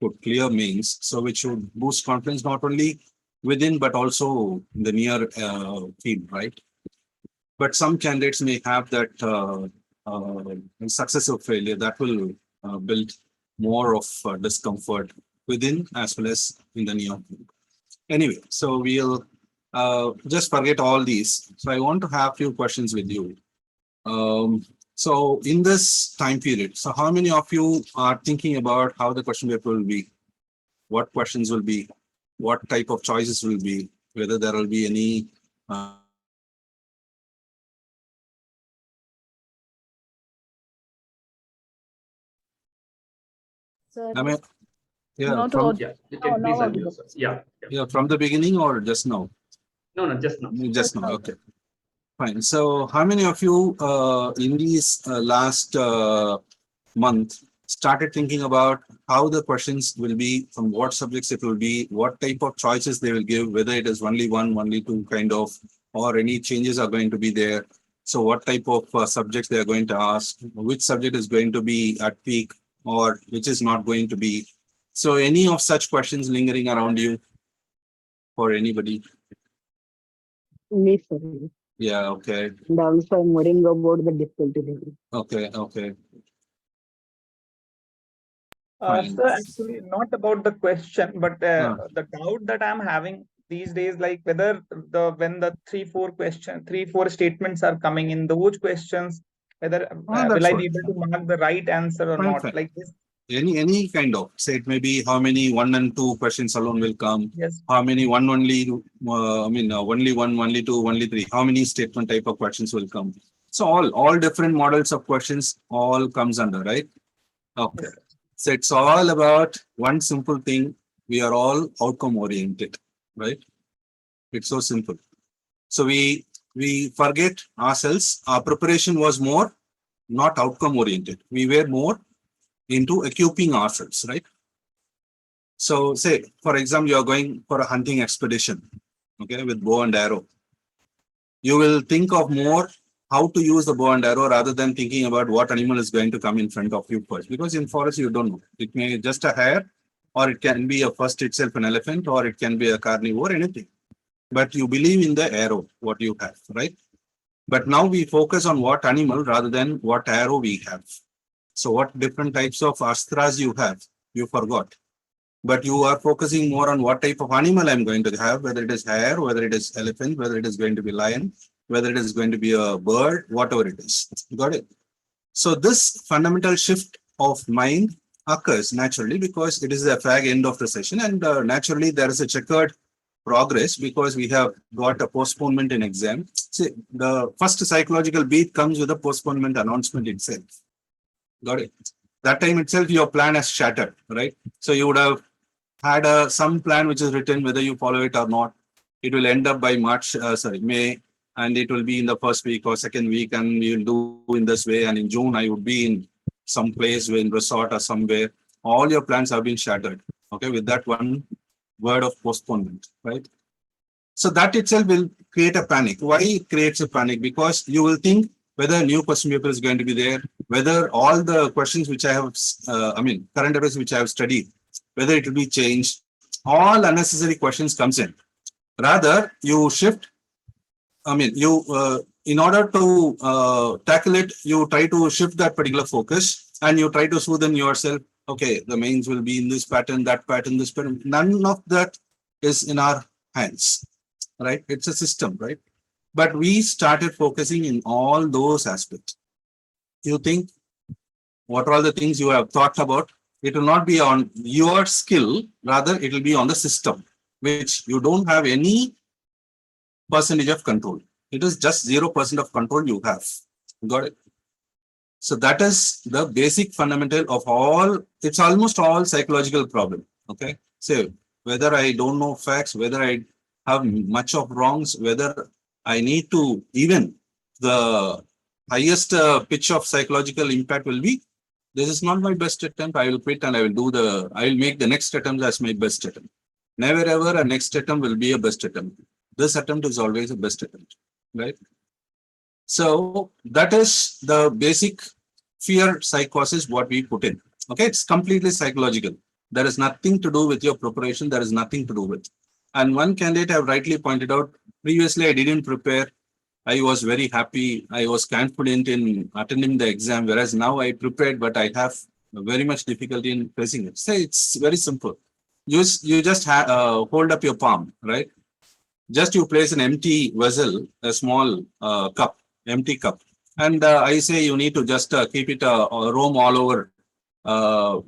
could clear mains. So which should boost confidence not only within, but also in the near field, right? But some candidates may have that success or failure that will build more of discomfort within as well as in the near field. Anyway, so we'll just forget all these. So I want to have few questions with you. So in this time period, so how many of you are thinking about how the question paper will be? What questions will be? What type of choices will be? Whether there will be any Sir, I mean, yeah, Not from audible. Yeah, you can Now please unmute audible. yourself. Yeah. from the beginning or just now? No, just now. Just now. Okay, fine. So how many of you in these last month started thinking about how the questions will be, from what subjects it will be, what type of choices they will give, whether it is only one, only two kind of, or any changes are going to be there. So what type of subjects they are going to ask, which subject is going to be at peak or which is not going to be. So any of such questions lingering around you for anybody? Me, sir. Yeah, okay. And also I'm worrying about the difficulty level. Okay, okay. Fine. So actually not about the question, but the doubt that I'm having these days, like whether when the 3-4 statements are coming in those questions, whether will I be able to mark the right answer or not? Fine. Like this. Any kind of, say it may be how many 1 and 2 questions alone will come. Yes. How many one only, only 1, only 2, only 3. How many statement type of questions will come? So all different models of questions all comes under, right? Okay. Yes. So it's all about one simple thing. We are all outcome oriented, right? It's so simple. So we forget ourselves. Our preparation was more not outcome oriented. We were more into equipping ourselves, right? So say, for example, you are going for a hunting expedition, okay, with bow and arrow. You will think of more how to use the bow and arrow rather than thinking about what animal is going to come in front of you first. Because in forest, you don't know. It may be just a hare, or it can be a first itself an elephant, or it can be a carnivore, anything. But you believe in the arrow, what you have, right? But now we focus on what animal rather than what arrow we have. So what different types of astras you have, you forgot. But you are focusing more on what type of animal I'm going to have, whether it is hare, whether it is elephant, whether it is going to be lion, whether it is going to be a bird, whatever it is. Got it? So this fundamental shift of mind occurs naturally because it is the fag end of the session, and naturally there is a checkered progress because we have got a postponement in exam. See, the first psychological beat comes with a postponement announcement itself. Got it? That time itself, your plan has shattered, right? So you would have had some plan which is written, whether you follow it or not. It will end up by May, and it will be in the first week or second week, and we will do in this way. And in June, I would be in some place, in resort or somewhere. All your plans have been shattered, okay, with that one word of postponement, right? So that itself will create a panic. Why it creates a panic? Because you will think whether a new question paper is going to be there, whether all the questions which I have, current affairs which I have studied, whether it will be changed. All unnecessary questions comes in. Rather, you shift. In order to tackle it, you try to shift that particular focus, and you try to soothe yourself. Okay, the mains will be in this pattern, that pattern, this pattern. None of that is in our hands, right? It's a system, right? But we started focusing in all those aspects. You think what are all the things you have thought about? It will not be on your skill, rather it will be on the system, which you don't have any percentage of control. It is just 0% of control you have. Got it? So that is the basic fundamental of all. It's almost all psychological problem. Okay. So whether I don't know facts, whether I have much of wrongs, whether I need to, even the highest pitch of psychological impact will be, this is not my best attempt. I will quit and I will make the next attempt as my best attempt. Never ever a next attempt will be a best attempt. This attempt is always a best attempt. right? So that is the basic fear psychosis what we put in. Okay, it's completely psychological. There is nothing to do with your preparation. There is nothing to do with. And one candidate have rightly pointed out, previously I didn't prepare. I was very happy. I was confident in attending the exam, whereas now I prepared, but I have very much difficulty in facing it. Say it's very simple. You just hold up your palm, right? Just you place an empty vessel, a small cup, empty cup, and I say you need to just keep it roam all over,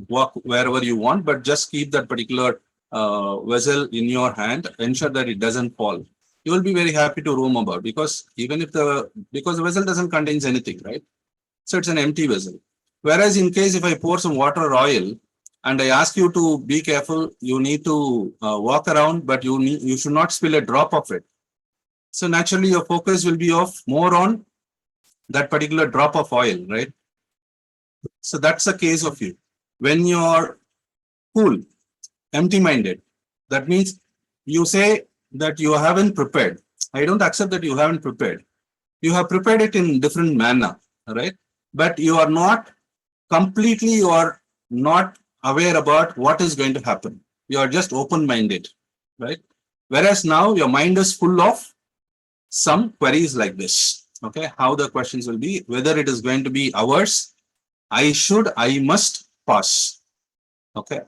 walk wherever you want, but just keep that particular vessel in your hand. Ensure that it doesn't fall. You will be very happy to roam about, because even if because the vessel doesn't contain anything, right? So it's an empty vessel. Whereas in case if I pour some water or oil and I ask you to be careful, you need to walk around, but you should not spill a drop of it. So naturally your focus will be more on that particular drop of oil, right? So that's the case of you. When you're cool, empty-minded, that means you say that you haven't prepared. I don't accept that you haven't prepared. You have prepared it in different manner, right? But you are not completely, you are not aware about what is going to happen. You are just open-minded, right? Whereas now your mind is full of some queries like this. Okay, how the questions will be, whether it is going to be hours, I should, I must pass. Okay,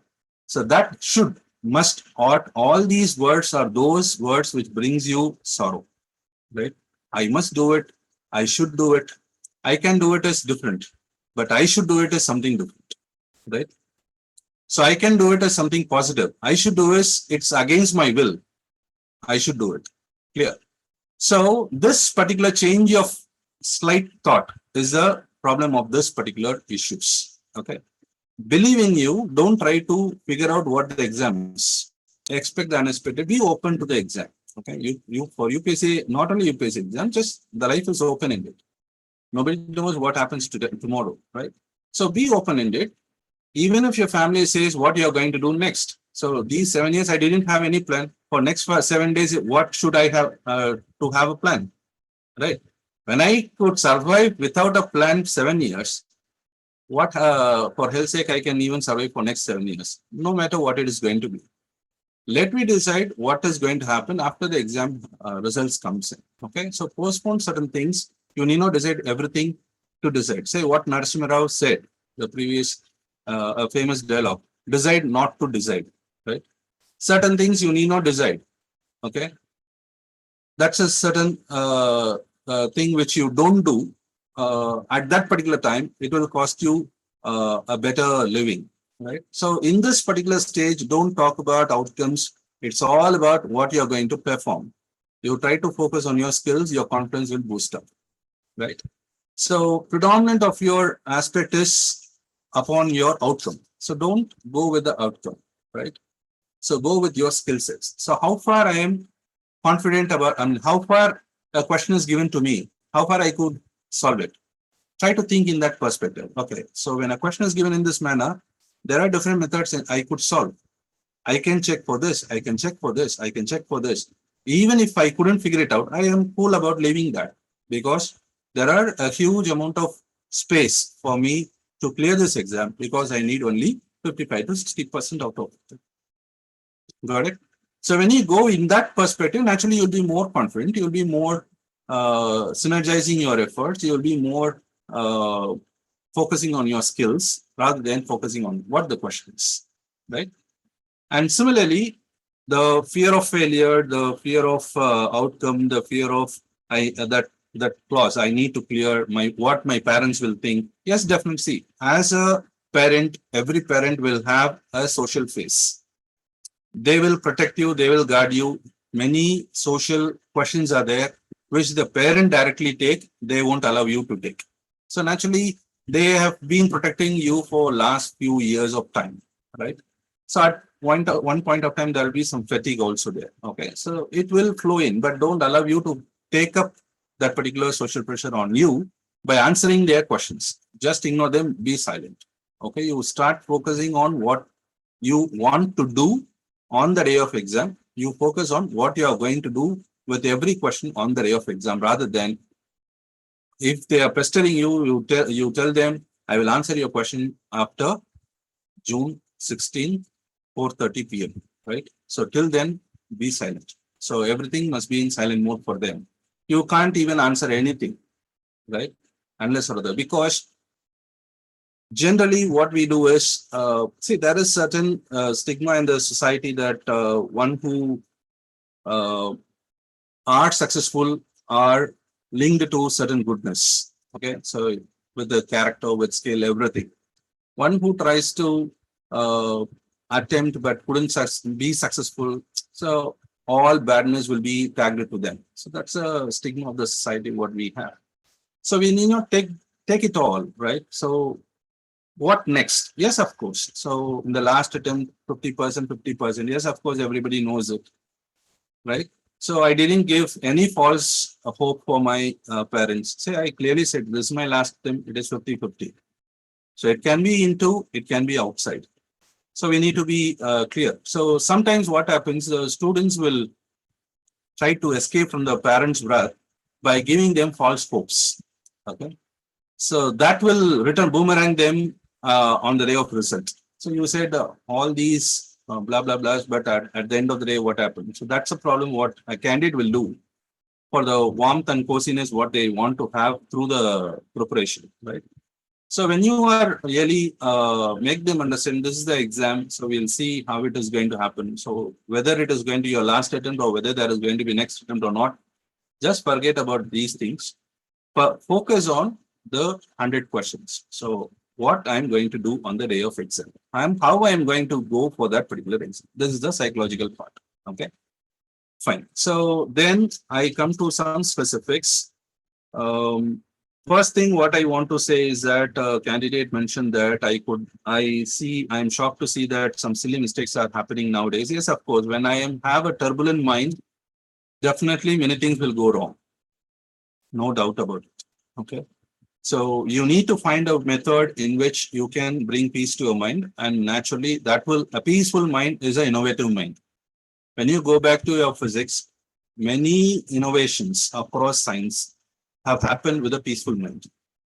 so that should, must, ought, all these words are those words which brings you sorrow, right? I must do it, I should do it, I can do it as different, but I should do it as something different, right? So I can do it as something positive. I should do is it's against my will. I should do it. Clear. So this particular change of slight thought is the problem of this particular issues. Okay. Believe in you, don't try to figure out what the exam is. Expect the unexpected. Be open to the exam. Okay. You for UPSC, not only UPSC exam, just the life is open-ended. Nobody knows what happens today, tomorrow, right? So be open-ended. Even if your family says what you're going to do next. So these 7 years, I didn't have any plan. For next 7 days, what should I have to have a plan, right? When I could survive without a plan 7 years, what for hell's sake I can even survive for next 7 years, no matter what it is going to be. Let me decide what is going to happen after the exam results comes in. Okay, so postpone certain things. You need not decide everything to decide. Say what Narasimha Rao said, the previous a famous dialogue, decide not to decide, right? Certain things you need not decide. Okay, that's a certain thing which you don't do at that particular time. It will cost you a better living, right? So in this particular stage, don't talk about outcomes. It's all about what you're going to perform. You try to focus on your skills, your confidence will boost up, right? So predominant of your aspect is upon your outcome. So don't go with the outcome, right? So go with your skill sets. So how far I am confident about, how far a question is given to me, how far I could solve it. Try to think in that perspective. Okay, so when a question is given in this manner, there are different methods I could solve. I can check for this, I can check for this, I can check for this. Even if I couldn't figure it out, I am cool about leaving that, because there are a huge amount of space for me to clear this exam, because I need only 55 to 60% out of it. Got it? So when you go in that perspective, naturally you'll be more confident, you'll be more synergizing your efforts, you'll be more focusing on your skills rather than focusing on what the question is, right? And similarly, the fear of failure, the fear of outcome, the fear of that clause, I need to clear what my parents will think. Yes, definitely. See, as a parent, every parent will have a social face. They will protect you, they will guard you. Many social questions are there, which the parent directly take, they won't allow you to take. So naturally, they have been protecting you for last few years of time, right? So at one point of time, there will be some fatigue also there. Okay, so it will flow in, but don't allow you to take up that particular social pressure on you by answering their questions. Just ignore them, be silent. Okay, you start focusing on what you want to do on the day of exam. You focus on what you are going to do with every question on the day of exam, rather than if they are pestering you, you tell them, I will answer your question after June 16th, 4:30 p.m. Right? So till then, be silent. So everything must be in silent mode for them. You can't even answer anything, right? Unless or other, because generally what we do is, see, there is certain stigma in the society that one who are successful are linked to certain goodness. Okay, so with the character, with skill, everything. One who tries to attempt but couldn't be successful, so all badness will be tagged to them. So that's a stigma of the society what we have. So we need not take it all, right? So what next? Yes, of course. So in the last attempt, 50%, 50%. Yes, of course, everybody knows it, right? So I didn't give any false hope for my parents. Say, I clearly said, this is my last attempt, it is 50-50. So it can be into, it can be outside. So we need to be clear. So sometimes what happens, the students will try to escape from the parents' wrath by giving them false hopes. Okay. So that will return boomerang them on the day of result. So you said all these blah, blah, blah, but at the end of the day, what happened? So that's a problem what a candidate will do for the warmth and coziness, what they want to have through the preparation, right? So when you are really make them understand this is the exam, so we'll see how it is going to happen. So whether it is going to be your last attempt or whether there is going to be next attempt or not, just forget about these things. But focus on the 100 questions. So what I'm going to do on the day of exam, how I'm going to go for that particular exam. This is the psychological part. Okay, fine. So then I come to some specifics. First thing what I want to say is that candidate mentioned that I'm shocked to see that some silly mistakes are happening nowadays. Yes, of course, when I have a turbulent mind, definitely many things will go wrong. No doubt about it. Okay. So you need to find a method in which you can bring peace to your mind, and naturally a peaceful mind is an innovative mind. When you go back to your physics, many innovations across science have happened with a peaceful mind.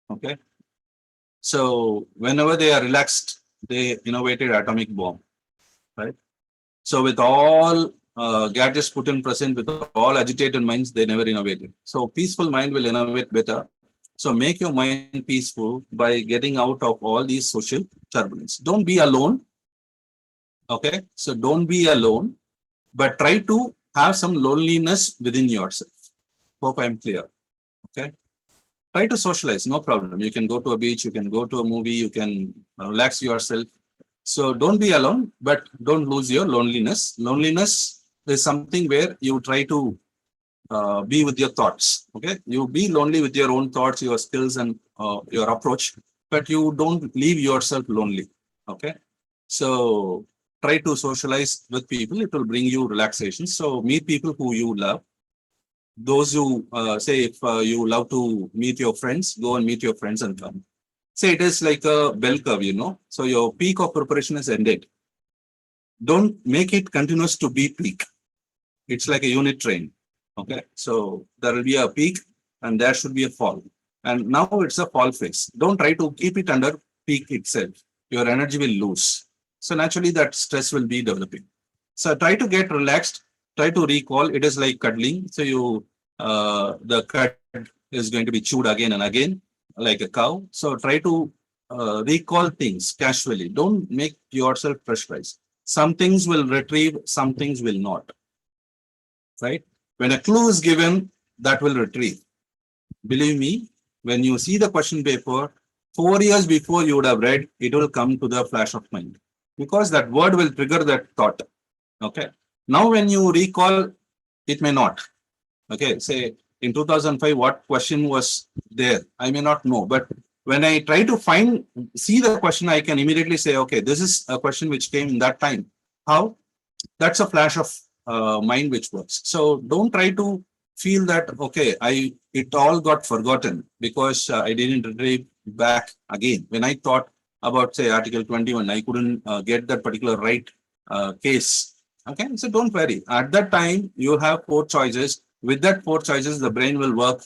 Okay. So whenever they are relaxed, they innovated atomic bomb, right? So with all gadgets put in present, with all agitated minds, they never innovated. So peaceful mind will innovate better. So make your mind peaceful by getting out of all these social turbulence. Don't be alone. Okay. So don't be alone, but try to have some loneliness within yourself. Hope I'm clear. Okay. Try to socialize, no problem. You can go to a beach, you can go to a movie, you can relax yourself. So don't be alone, but don't lose your loneliness. Loneliness is something where you try to be with your thoughts. Okay, you be lonely with your own thoughts, your skills, and your approach, but you don't leave yourself lonely. Okay, so try to socialize with people. It will bring you relaxation. So meet people who you love. Those who say if you love to meet your friends, go and meet your friends and come. Say it is like a bell curve, So your peak of preparation is ended. Don't make it continuous to be peak. It's like a unit train. Okay. So there will be a peak and there should be a fall. And now it's a fall phase. Don't try to keep it under peak itself. Your energy will lose. So naturally that stress will be developing. So try to get relaxed. Try to recall. It is like cuddling. So the cud is going to be chewed again and again like a cow. So try to recall things casually. Don't make yourself pressurized. Some things will retrieve, some things will not. Right? When a clue is given, that will retrieve. Believe me, when you see the question paper, 4 years before you would have read, it will come to the flash of mind. Because that word will trigger that thought. Okay. Now when you recall, it may not. Okay. Say in 2005, what question was there? I may not know. But when I try to see the question, I can immediately say, okay, this is a question which came in that time. How? That's a flash of mind which works. So don't try to feel that, okay, it all got forgotten because I didn't retrieve back again. When I thought about, say, Article 21, I couldn't get that particular right case. Okay, so don't worry. At that time, you have 4 choices. with that 4 choices, the brain will work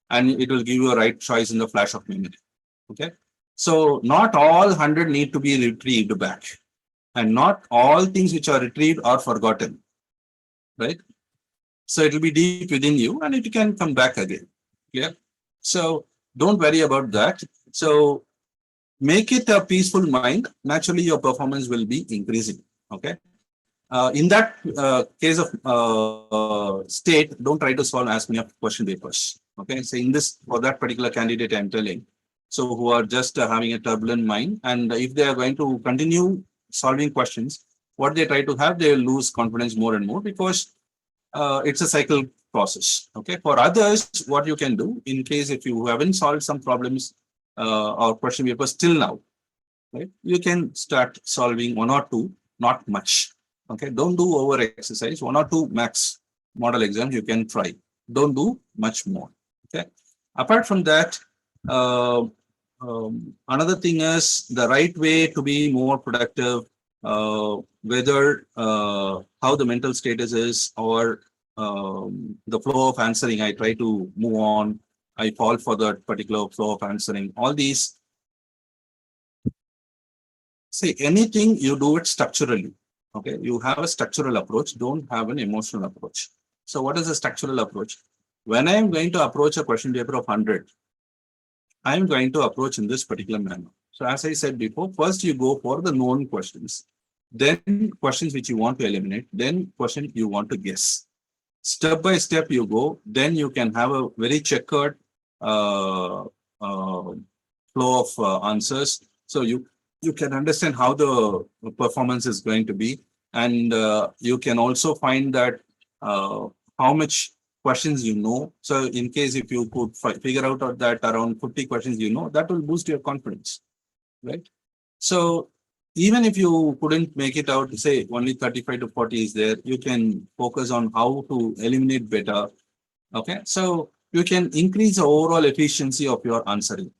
and it will give you a right choice in the flash of memory. Okay. So not all 100 need to be retrieved back, and not all things which are retrieved are forgotten, right? So it will be deep within you and it can come back again. Yeah. So don't worry about that. So make it a peaceful mind. Naturally, your performance will be increasing. Okay. In that case of state, don't try to solve as many of question papers. Okay. So in this, for that particular candidate, I'm telling. So who are just having a turbulent mind, and if they are going to continue solving questions, what they try to have, they will lose confidence more and more, because it's a cycle process. Okay. For others, what you can do, in case if you haven't solved some problems or question papers till now, right, you can start solving 1 or 2, not much. Okay. Don't do over exercise. 1 or 2 max model exams you can try. Don't do much more. Okay. Apart from that, another thing is the right way to be more productive, whether how the mental status is, or the flow of answering. I try to move on. I fall for that particular flow of answering. All these, say anything you do it structurally. Okay, you have a structural approach. Don't have an emotional approach. So what is a structural approach? When I am going to approach a question paper of 100, I am going to approach in this particular manner. So as I said before, first you go for the known questions, then questions which you want to eliminate, then question you want to guess. Step by step you go, then you can have a very checkered flow of answers. So you can understand how the performance is going to be, and you can also find that how much questions you know. So in case if you could figure out that around 50 questions you know, that will boost your confidence, right? So even if you couldn't make it out, say only 35 to 40 is there, you can focus on how to eliminate better. Okay, so you can increase the overall efficiency of your answering.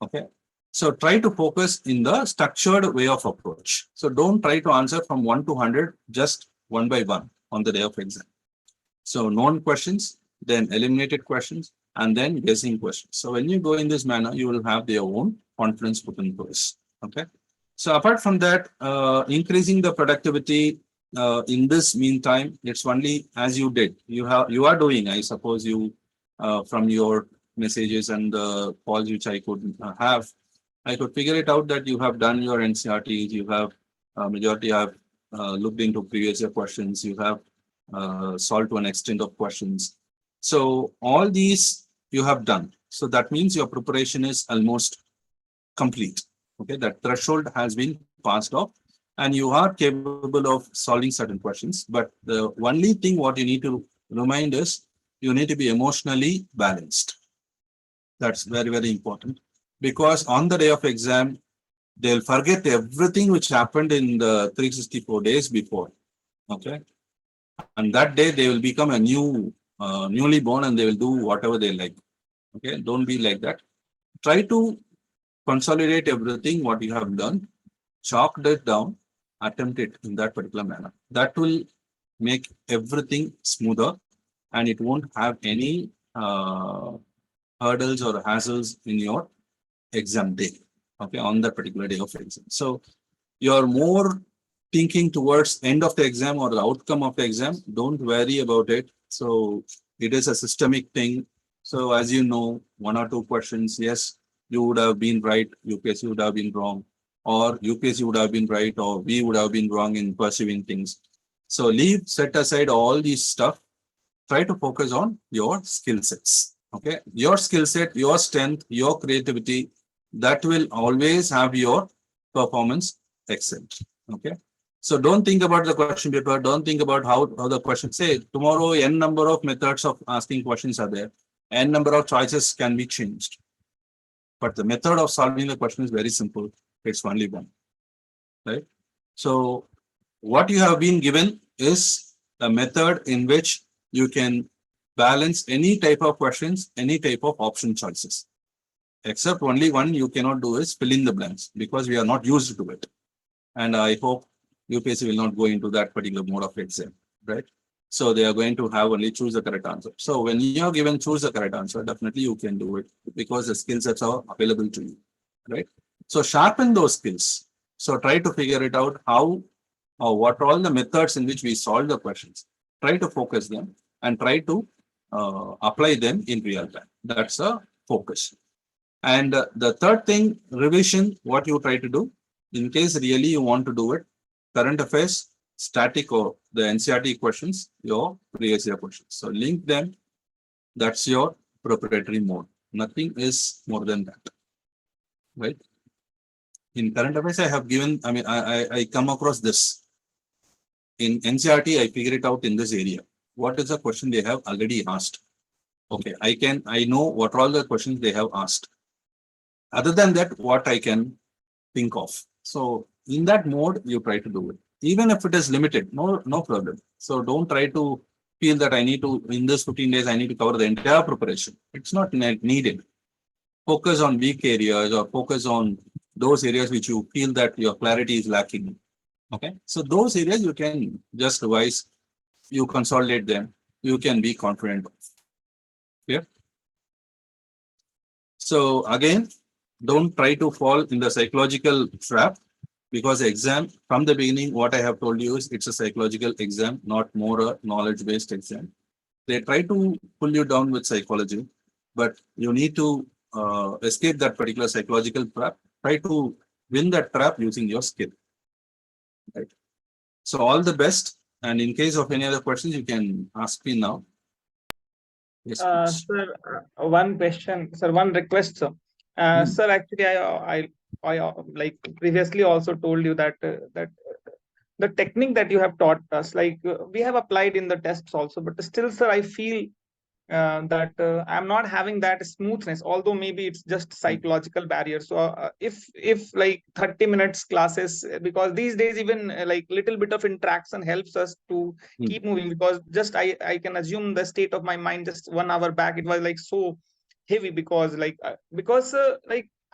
Okay, so try to focus in the structured way of approach. So don't try to answer from 1 to 100 just one by one on the day of exam. So known questions, then eliminated questions, and then guessing questions. So when you go in this manner, you will have their own confidence put in place. Okay. So apart from that, increasing the productivity in this meantime, it's only as you did. You are doing, I suppose you from your messages and the calls which I could have, I could figure it out that you have done your NCRTs, you have majority have looked into previous year questions, you have solved to an extent of questions. So all these you have done. So that means your preparation is almost complete. Okay, that threshold has been passed off and you are capable of solving certain questions. But the only thing what you need to remind is you need to be emotionally balanced. That's very, very important, because on the day of exam, they'll forget everything which happened in the 364 days before. Okay. And that day they will become a newly born and they will do whatever they like. Okay. Don't be like that. Try to consolidate everything what you have done, chalk it down, attempt it in that particular manner. That will make everything smoother and it won't have any hurdles or hassles in your exam day. Okay, on that particular day of exam. So you're more thinking towards end of the exam or the outcome of the exam. Don't worry about it. So it is a systemic thing. So as you know, 1 or 2 questions, yes, you would have been right, UPSC would have been wrong, or UPSC would have been right, or we would have been wrong in perceiving things. So set aside all these stuff. Try to focus on your skill sets. Okay, your skill set, your strength, your creativity, that will always have your performance excellent. Okay. So don't think about the question paper. Don't think about how the question, say tomorrow, n number of methods of asking questions are there. N number of choices can be changed. But the method of solving the question is very simple. It's only one, right? So what you have been given is a method in which you can balance any type of questions, any type of option choices. Except only one you cannot do is fill in the blanks, because we are not used to it. And I hope UPSC will not go into that particular mode of exam, right? So they are going to have only choose the correct answer. So when you are given choose the correct answer, definitely you can do it because the skill sets are available to you, right? So sharpen those skills. So try to figure it out how or what are all the methods in which we solve the questions. Try to focus them and try to apply them in real time. That's a focus. And the third thing, revision, what you try to do, in case really you want to do it, current affairs, static or the NCERT questions, your previous year questions. So link them. That's your preparatory mode. Nothing is more than that, right? In current affairs, I have given, I come across this. In NCERT, I figure it out in this area. What is the question they have already asked? Okay, I know what are all the questions they have asked. Other than that, what I can think of. So in that mode, you try to do it. Even if it is limited, no problem. So don't try to feel that I need to, in this 15 days, I need to cover the entire preparation. It's not needed. Focus on weak areas or focus on those areas which you feel that your clarity is lacking. Okay. So those areas you can just revise, you consolidate them, you can be confident of. Clear? So again, don't try to fall in the psychological trap because the exam from the beginning, what I have told you is it's a psychological exam, not more a knowledge-based exam. They try to pull you down with psychology, but you need to escape that particular psychological trap. Try to win that trap using your skill. Right. So all the best. And in case of any other questions, you can ask me now. Yes, sir, one question, sir, one request, sir. Sir, actually, I like previously also told you that the technique that you have taught us, like we have applied in the tests also, but still, sir, I feel that I'm not having that smoothness, although maybe it's just psychological barrier. So if like 30 minutes classes, because these days even like little bit of interaction helps us to keep moving, because just I can assume the state of my mind just 1 hour back, it was like so heavy because like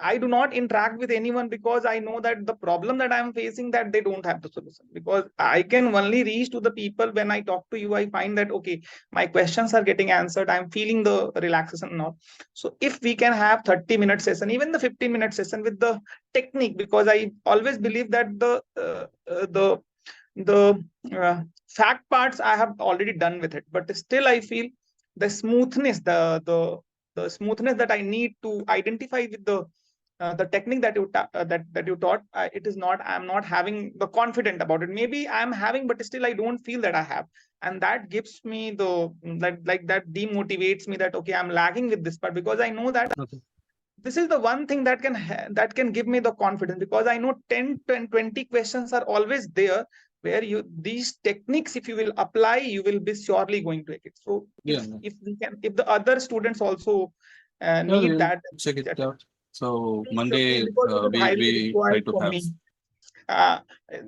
I do not interact with anyone because I know that the problem that I'm facing, that they don't have the solution, because I can only reach to the people when I talk to you. I find that, okay, my questions are getting answered. I'm feeling the relaxation now. So if we can have 30-minute session, even the 15-minute session with the technique, because I always believe that the fact parts I have already done with it, but still I feel the smoothness, the smoothness that I need to identify with the technique that you taught, it is not, I'm not having the confident about it. Maybe I'm having, but still I don't feel that I have, and that gives me that demotivates me, that okay, I'm lagging with this part, because I know that this is the one thing that can give me the confidence, because I know 10 and 20 questions are always there where these techniques, if you will apply, you will be surely going to get it. So if the other students also need that, check it out. So Monday we try to have.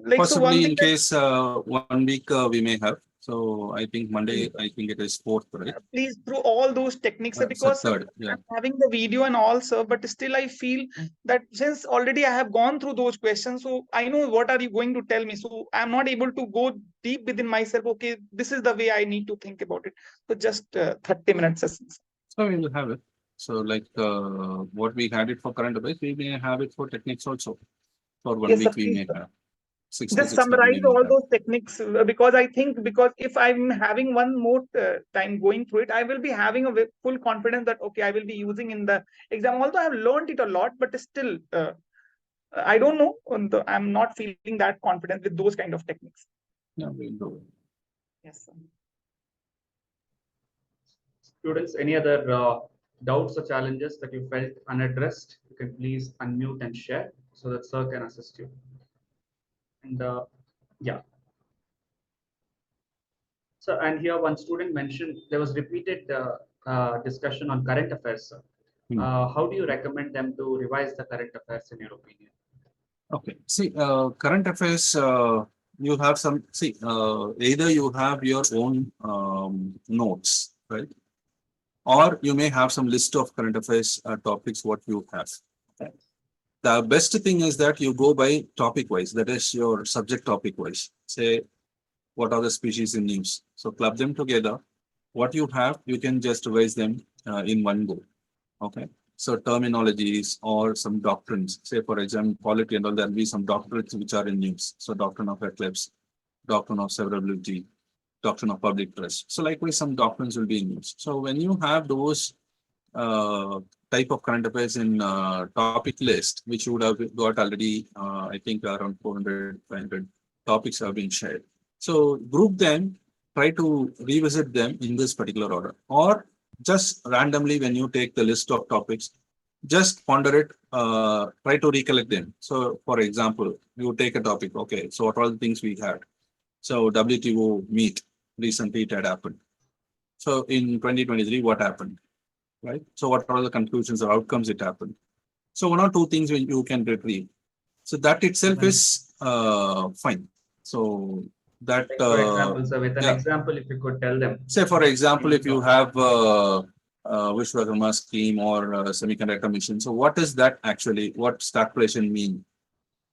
Like, possibly so one thing in case 1 week we may have. So I think Monday, I think it is 4th, right? Please, through all those techniques, because third, yeah. I'm having the video and all, sir, but still I feel that since already I have gone through those questions, so I know what are you going to tell me. So I'm not able to go deep within myself. Okay, this is the way I need to think about it. So just 30-minute sessions. So we will have it. So like what we had it for current affairs, we may have it for techniques also. For 1 week we may have. Just summarize all those techniques, because I think, because if I'm having one more time going through it, I will be having a full confidence that okay, I will be using in the exam. Although I've learned it a lot, but still I don't know, I'm not feeling that confident with those kind of techniques. Yeah, we'll do it. Yes, sir. Students, any other doubts or challenges that you felt unaddressed, you can please unmute and share so that sir can assist you. And yeah. So, and here one student mentioned there was repeated discussion on current affairs, sir. How do you recommend them to revise the current affairs in your opinion? Okay. See, current affairs, you have some, see, either you have your own notes, right? Or you may have some list of current affairs topics, what you have. Okay. The best thing is that you go by topic wise, that is your subject topic wise. Say, what are the species in news. So club them together. What you have, you can just revise them in one go. Okay. So terminologies or some doctrines, say for example, polity and all, there'll be some doctrines which are in news. So doctrine of eclipse, doctrine of severability, doctrine of public trust. So likewise, some doctrines will be in use. So when you have those type of current affairs in topic list, which you would have got already, I think around 400, 500 topics have been shared. So group them, try to revisit them in this particular order, or just randomly when you take the list of topics, just ponder it, try to recollect them. So for example, you take a topic, okay, so what are the things we had? So WTO meet, recently it had happened. So in 2023, what happened? Right? So what are the conclusions or outcomes it happened? So one or two things you can retrieve. So that itself is fine. So that Like for example, so with an example, if you could tell them. Say for example, if you have Vishwakarma scheme or semiconductor mission. So what is that actually? What stagflation mean?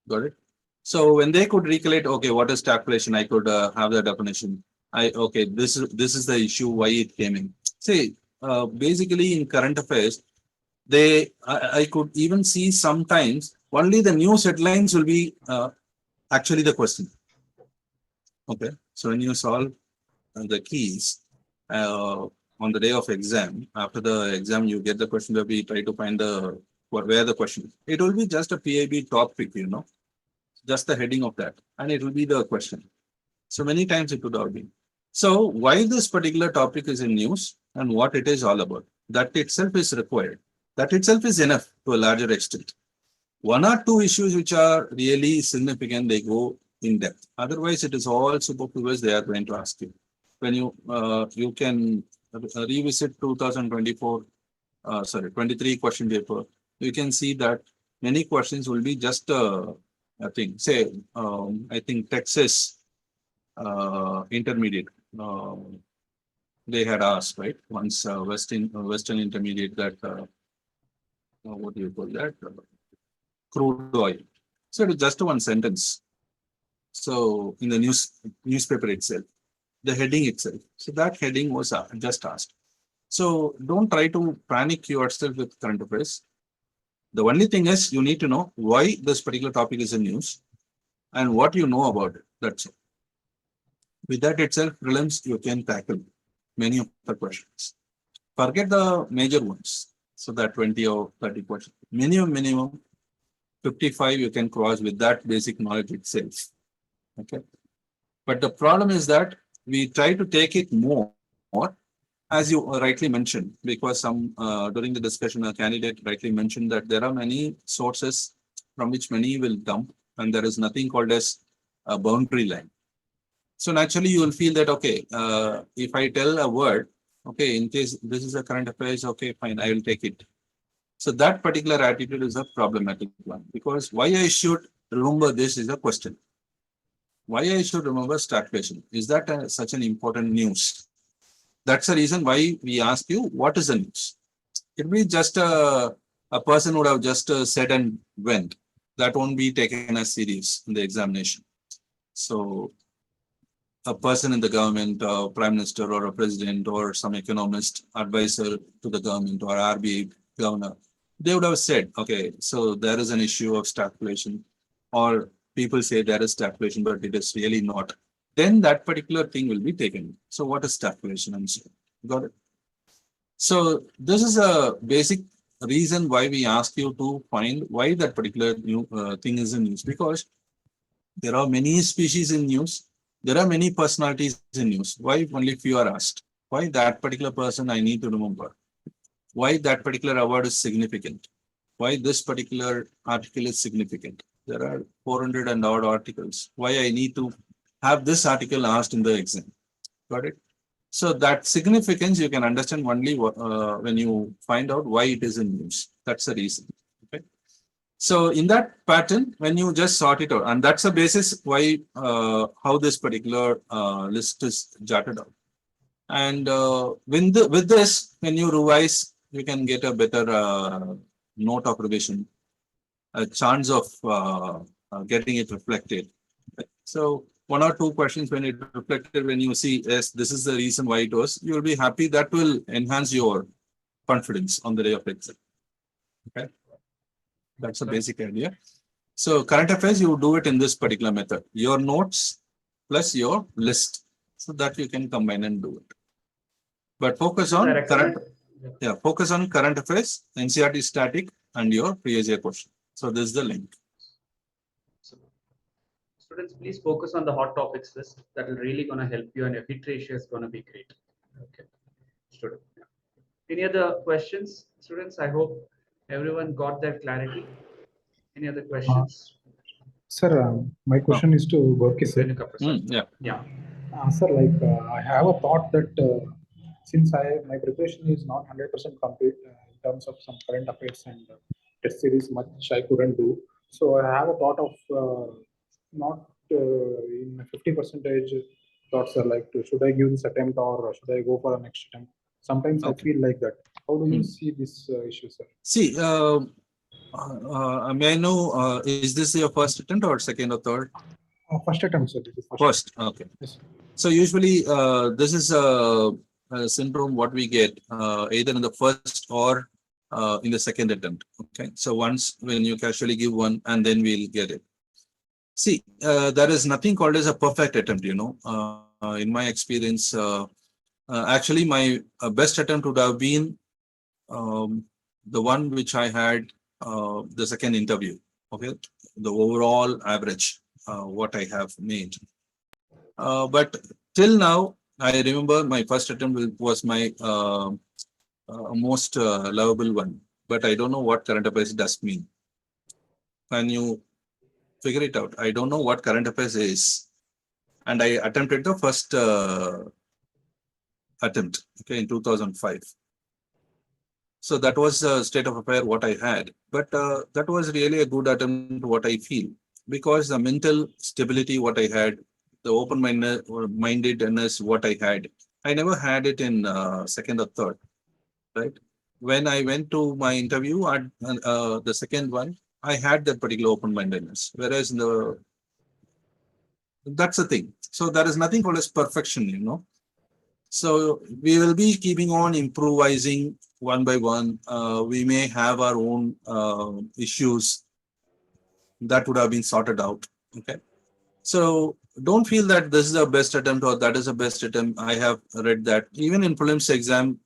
Got it? So when they could recollect, okay, what is stagflation? I could have the definition. Okay, this is the issue why it came in. See, basically in current affairs, I could even see sometimes only the news headlines will be actually the question. Okay, so when you solve the keys on the day of exam, after the exam, you get the question where we try to find where the question. It will be just a PIB topic, just the heading of that, and it will be the question. So many times it would have been. So why this particular topic is in news and what it is all about, that itself is required. That itself is enough to a larger extent. One or two issues which are really significant, they go in depth. Otherwise, it is all superfluous they are going to ask you. When you can revisit 2024, 23 question paper, you can see that many questions will be just I think, say, I think Texas intermediate, they had asked, right? Once Western intermediate that, what do you call that? Crude oil. So it is just one sentence. So in the newspaper itself, the heading itself. So that heading was just asked. So don't try to panic yourself with current affairs. The only thing is you need to know why this particular topic is in news and what you know about it. That's it. With that itself, prelims, you can tackle many of the questions. Forget the major ones. So that 20 or 30 questions. Minimum 55 you can cross with that basic knowledge itself. Okay. But the problem is that we try to take it more, as you rightly mentioned, because some during the discussion, a candidate rightly mentioned that there are many sources from which many will dump, and there is nothing called as a boundary line. So naturally, you will feel that, okay, if I tell a word, okay, in case this is a current affairs, okay, fine, I will take it. So that particular attitude is a problematic one, because why I should remember this is a question. Why I should remember stagflation? Is that such an important news? That's the reason why we ask you, what is the news? It will be just a person would have just said and went. That won't be taken as serious in the examination. So a person in the government, a prime minister or a president or some economist advisor to the government or RBI governor, they would have said, okay, so there is an issue of stagflation, or people say there is stagflation, but it is really not. Then that particular thing will be taken. So what is stagflation and so on? Got it? So this is a basic reason why we ask you to find why that particular new thing is in news, because there are many species in news. There are many personalities in news. Why only few are asked? Why that particular person I need to remember? Why that particular award is significant? Why this particular article is significant? There are 400 and odd articles. Why I need to have this article asked in the exam? Got it? So that significance you can understand only when you find out why it is in news. That's the reason. Okay. So in that pattern, when you just sort it out, and that's the basis why how this particular list is jotted out. And with this, when you revise, you can get a better note of revision, a chance of getting it reflected. So one or two questions when it reflected, when you see, yes, this is the reason why it was, you will be happy. That will enhance your confidence on the day of exam. Okay. That's a basic idea. So current affairs, you do it in this particular method. Your notes plus your list. So that you can combine and do it. But focus on current, focus on current affairs, NCERT static, and your previous year question. So this is the link. Students, please focus on the hot topics list. That will really gonna help you, and your hit ratio is gonna be great. Okay, student. Any other questions, students? I hope everyone got that clarity. Any other questions? Sir, my question is to Gorky Sir. Yeah. Sir, like I have a thought that since my preparation is not 100% complete in terms of some current affairs and test series, much I couldn't do. So I have a thought of not in 50% thoughts are like, should I give this attempt or should I go for a next attempt? Sometimes I feel like that. How do you see this issue, sir? See, may I know, is this your first attempt or second or third? First attempt, sir. First, okay. Yes. So usually this is a syndrome what we get either in the first or in the second attempt. Okay. So once when you casually give one and then we'll get it. See, there is nothing called as a perfect attempt, you know. In my experience, actually my best attempt would have been the one which I had the second interview. Okay. The overall average, what I have made. But till now, I remember my first attempt was my most lovable one. But I don't know what current affairs does mean. Can you figure it out? I don't know what current affairs is. And I attempted the first attempt, okay, in 2005. So that was the state of affair what I had. But that was really a good attempt, what I feel. Because the mental stability what I had, the open-mindedness what I had, I never had it in second or third, right? When I went to my interview at the second one, I had that particular open-mindedness. Whereas that's the thing. So there is nothing called as perfection, you know. So we will be keeping on improvising one by one. We may have our own issues that would have been sorted out. Okay. So don't feel that this is the best attempt or that is the best attempt. I have read that even in prelims exam,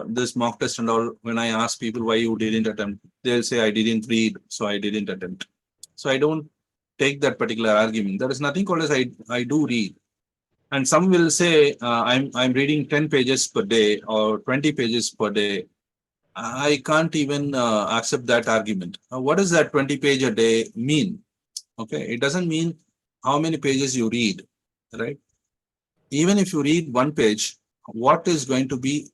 this mock test and all, when I ask people why you didn't attempt, they'll say I didn't read, so I didn't attempt. So I don't take that particular argument. There is nothing called as I do read. And some will say I'm reading 10 pages per day or 20 pages per day. I can't even accept that argument. What does that 20 page a day mean? Okay, it doesn't mean how many pages you read, right? Even if you read one page, what is going to be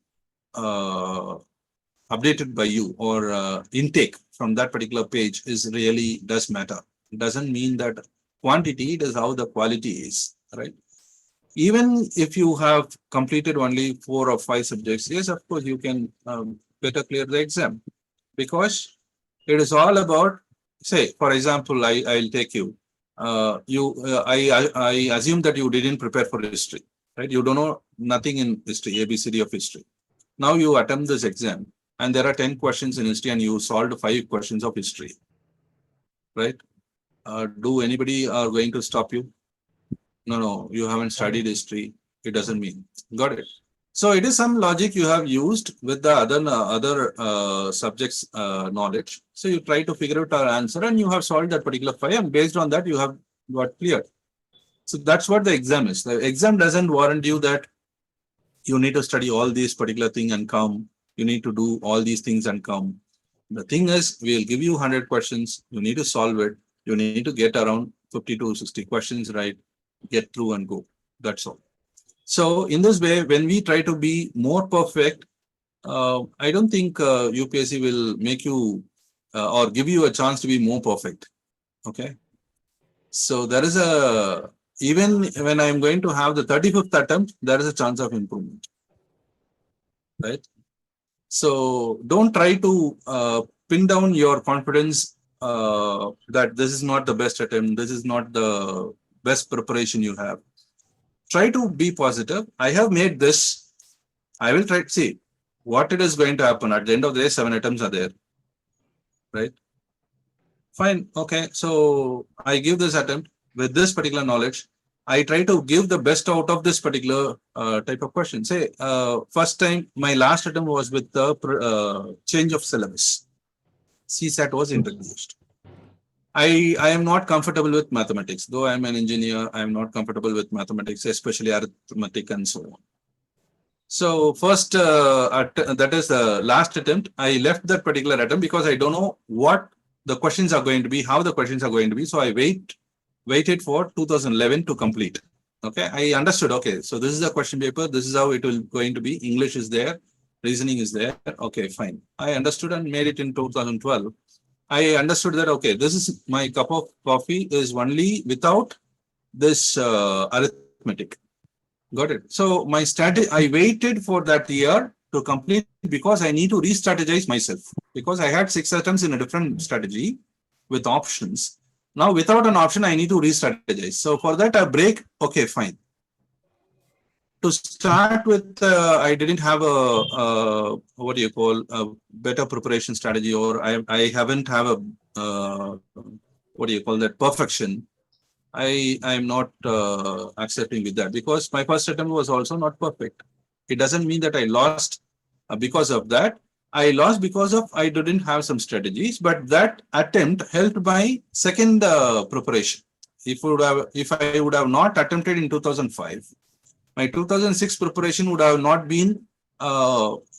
updated by you or intake from that particular page is really does matter. It doesn't mean that quantity, it is how the quality is, right? Even if you have completed only 4 or 5 subjects, yes, of course, you can better clear the exam because it is all about, say, for example, I'll take you. I assume that you didn't prepare for history, right? You don't know nothing in history, ABCD of history. Now you attempt this exam and there are 10 questions in history and you solved 5 questions of history, right? Do anybody are going to stop you? No, you haven't studied history. It doesn't mean. Got it. So it is some logic you have used with the other subjects knowledge. So you try to figure out our answer and you have solved that particular 5 and based on that you have got cleared. So that's what the exam is. The exam doesn't warrant you that you need to study all these particular thing and come. You need to do all these things and come. The thing is, we'll give you 100 questions. You need to solve it. You need to get around 50 to 60 questions right. Get through and go. That's all. So in this way, when we try to be more perfect, I don't think UPSC will make you or give you a chance to be more perfect. Okay. So there is even when I'm going to have the 35th attempt, there is a chance of improvement. Right. So don't try to pin down your confidence that this is not the best attempt. This is not the best preparation you have. Try to be positive. I have made this. I will try to see what it is going to happen. At the end of the day, 7 attempts are there, right? Fine. Okay. So I give this attempt with this particular knowledge. I try to give the best out of this particular type of question. Say, first time, my last attempt was with the change of syllabus. CSAT was introduced. I am not comfortable with mathematics. Though I am an engineer, I am not comfortable with mathematics, especially arithmetic and so on. So first, that is the last attempt. I left that particular attempt because I don't know what the questions are going to be, how the questions are going to be. So I waited for 2011 to complete. Okay, I understood. Okay, so this is the question paper. This is how it will going to be. English is there, reasoning is there. Okay, fine. I understood and made it in 2012. I understood that, okay, this is my cup of coffee is only without this arithmetic. Got it. So my strategy, I waited for that year to complete because I need to re-strategize myself, because I had 6 attempts in a different strategy with options. Now without an option, I need to re-strategize. So for that, I break. Okay, fine. To start with, I didn't have a what do you call, a better preparation strategy, or I haven't have a what do you call that, perfection. I am not accepting with that, because my first attempt was also not perfect. It doesn't mean that I lost because of that. I lost because of I didn't have some strategies, but that attempt helped my second preparation. If I would have not attempted in 2005, my 2006 preparation would have not been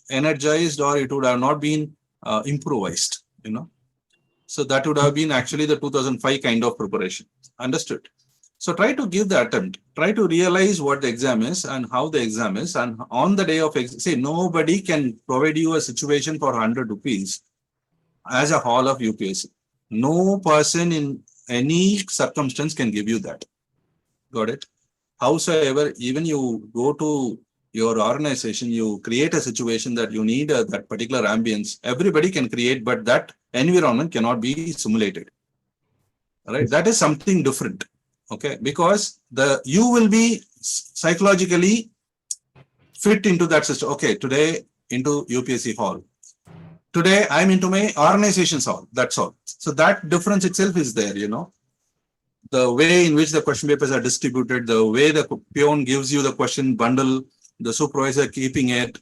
energized, or it would have not been improvised, you know. So that would have been actually the 2005 kind of preparation. Understood? So try to give the attempt, try to realize what the exam is and how the exam is. And on the day of exam, say nobody can provide you a situation for 100 rupees as a hall of UPSC. No person in any circumstance can give you that. Got it? Howsoever, even you go to your organization, you create a situation that you need that particular ambience. Everybody can create, but that environment cannot be simulated. All right, that is something different. Okay, because you will be psychologically fit into that system. Okay, today into UPSC hall. Today I'm into my organization's hall. That's all. So that difference itself is there, you know. The way in which the question papers are distributed, the way the peon gives you the question bundle, the supervisor keeping it,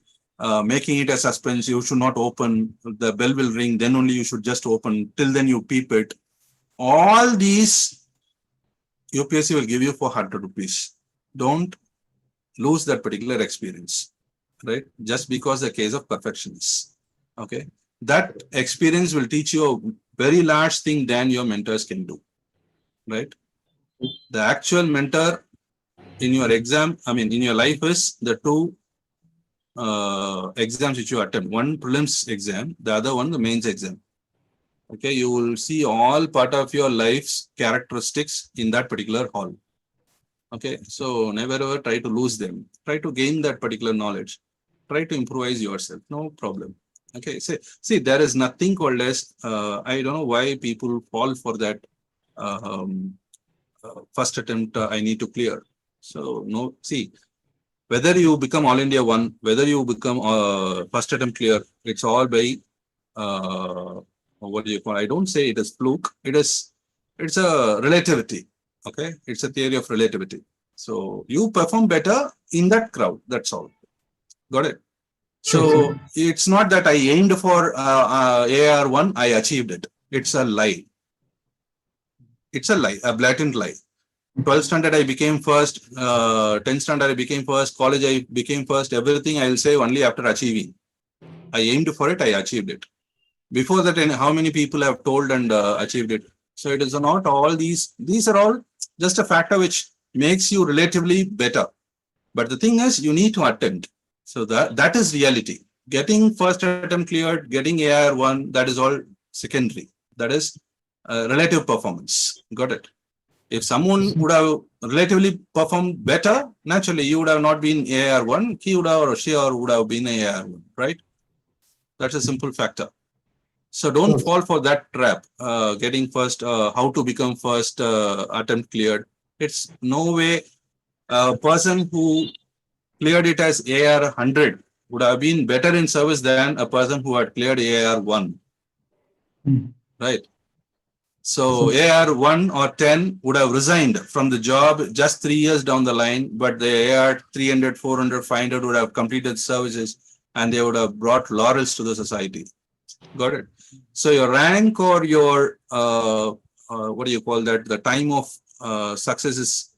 making it a suspense, you should not open, the bell will ring, then only you should just open, till then you peep it. All these UPSC will give you for 100 rupees. Don't lose that particular experience, right? Just because the case of perfectionists, okay? That experience will teach you a very large thing than your mentors can do. Right? The actual mentor in your exam, I mean, in your life is the 2 exams which you attempt. One prelims exam, the other one the mains exam. Okay, you will see all part of your life's characteristics in that particular hall. Okay, so never ever try to lose them. Try to gain that particular knowledge. Try to improvise yourself. No problem. Okay, see, there is nothing called as, I don't know why people fall for that. First attempt I need to clear. So no, see, whether you become All India 1, whether you become first attempt clear, it's all by what do you call? I don't say it is fluke. It's a relativity. Okay, it's a theory of relativity. So you perform better in that crowd. That's all. Got it? So it's not that I aimed for AR1, I achieved it. It's a lie. It's a lie, a blatant lie. 12th standard, I became first. 10th standard, I became first. College, I became first. Everything I will say only after achieving. I aimed for it, I achieved it. Before that, how many people have told and achieved it? So it is not all these are all just a factor which makes you relatively better. But the thing is, you need to attempt. So that is reality. Getting first attempt cleared, getting AR1, that is all secondary. That is relative performance. Got it? If someone would have relatively performed better, naturally you would have not been AR1, he would have or she would have been AR1, right? That's a simple factor. So don't fall for that trap. Getting first, how to become first attempt cleared. It's no way a person who cleared it as AR 100 would have been better in service than a person who had cleared AR 1. Right. So AR 1 or 10 would have resigned from the job just 3 years down the line, but the AR 300, 400, 500 would have completed services and they would have brought laurels to the society. Got it? So your rank or your, what do you call that? The time of success is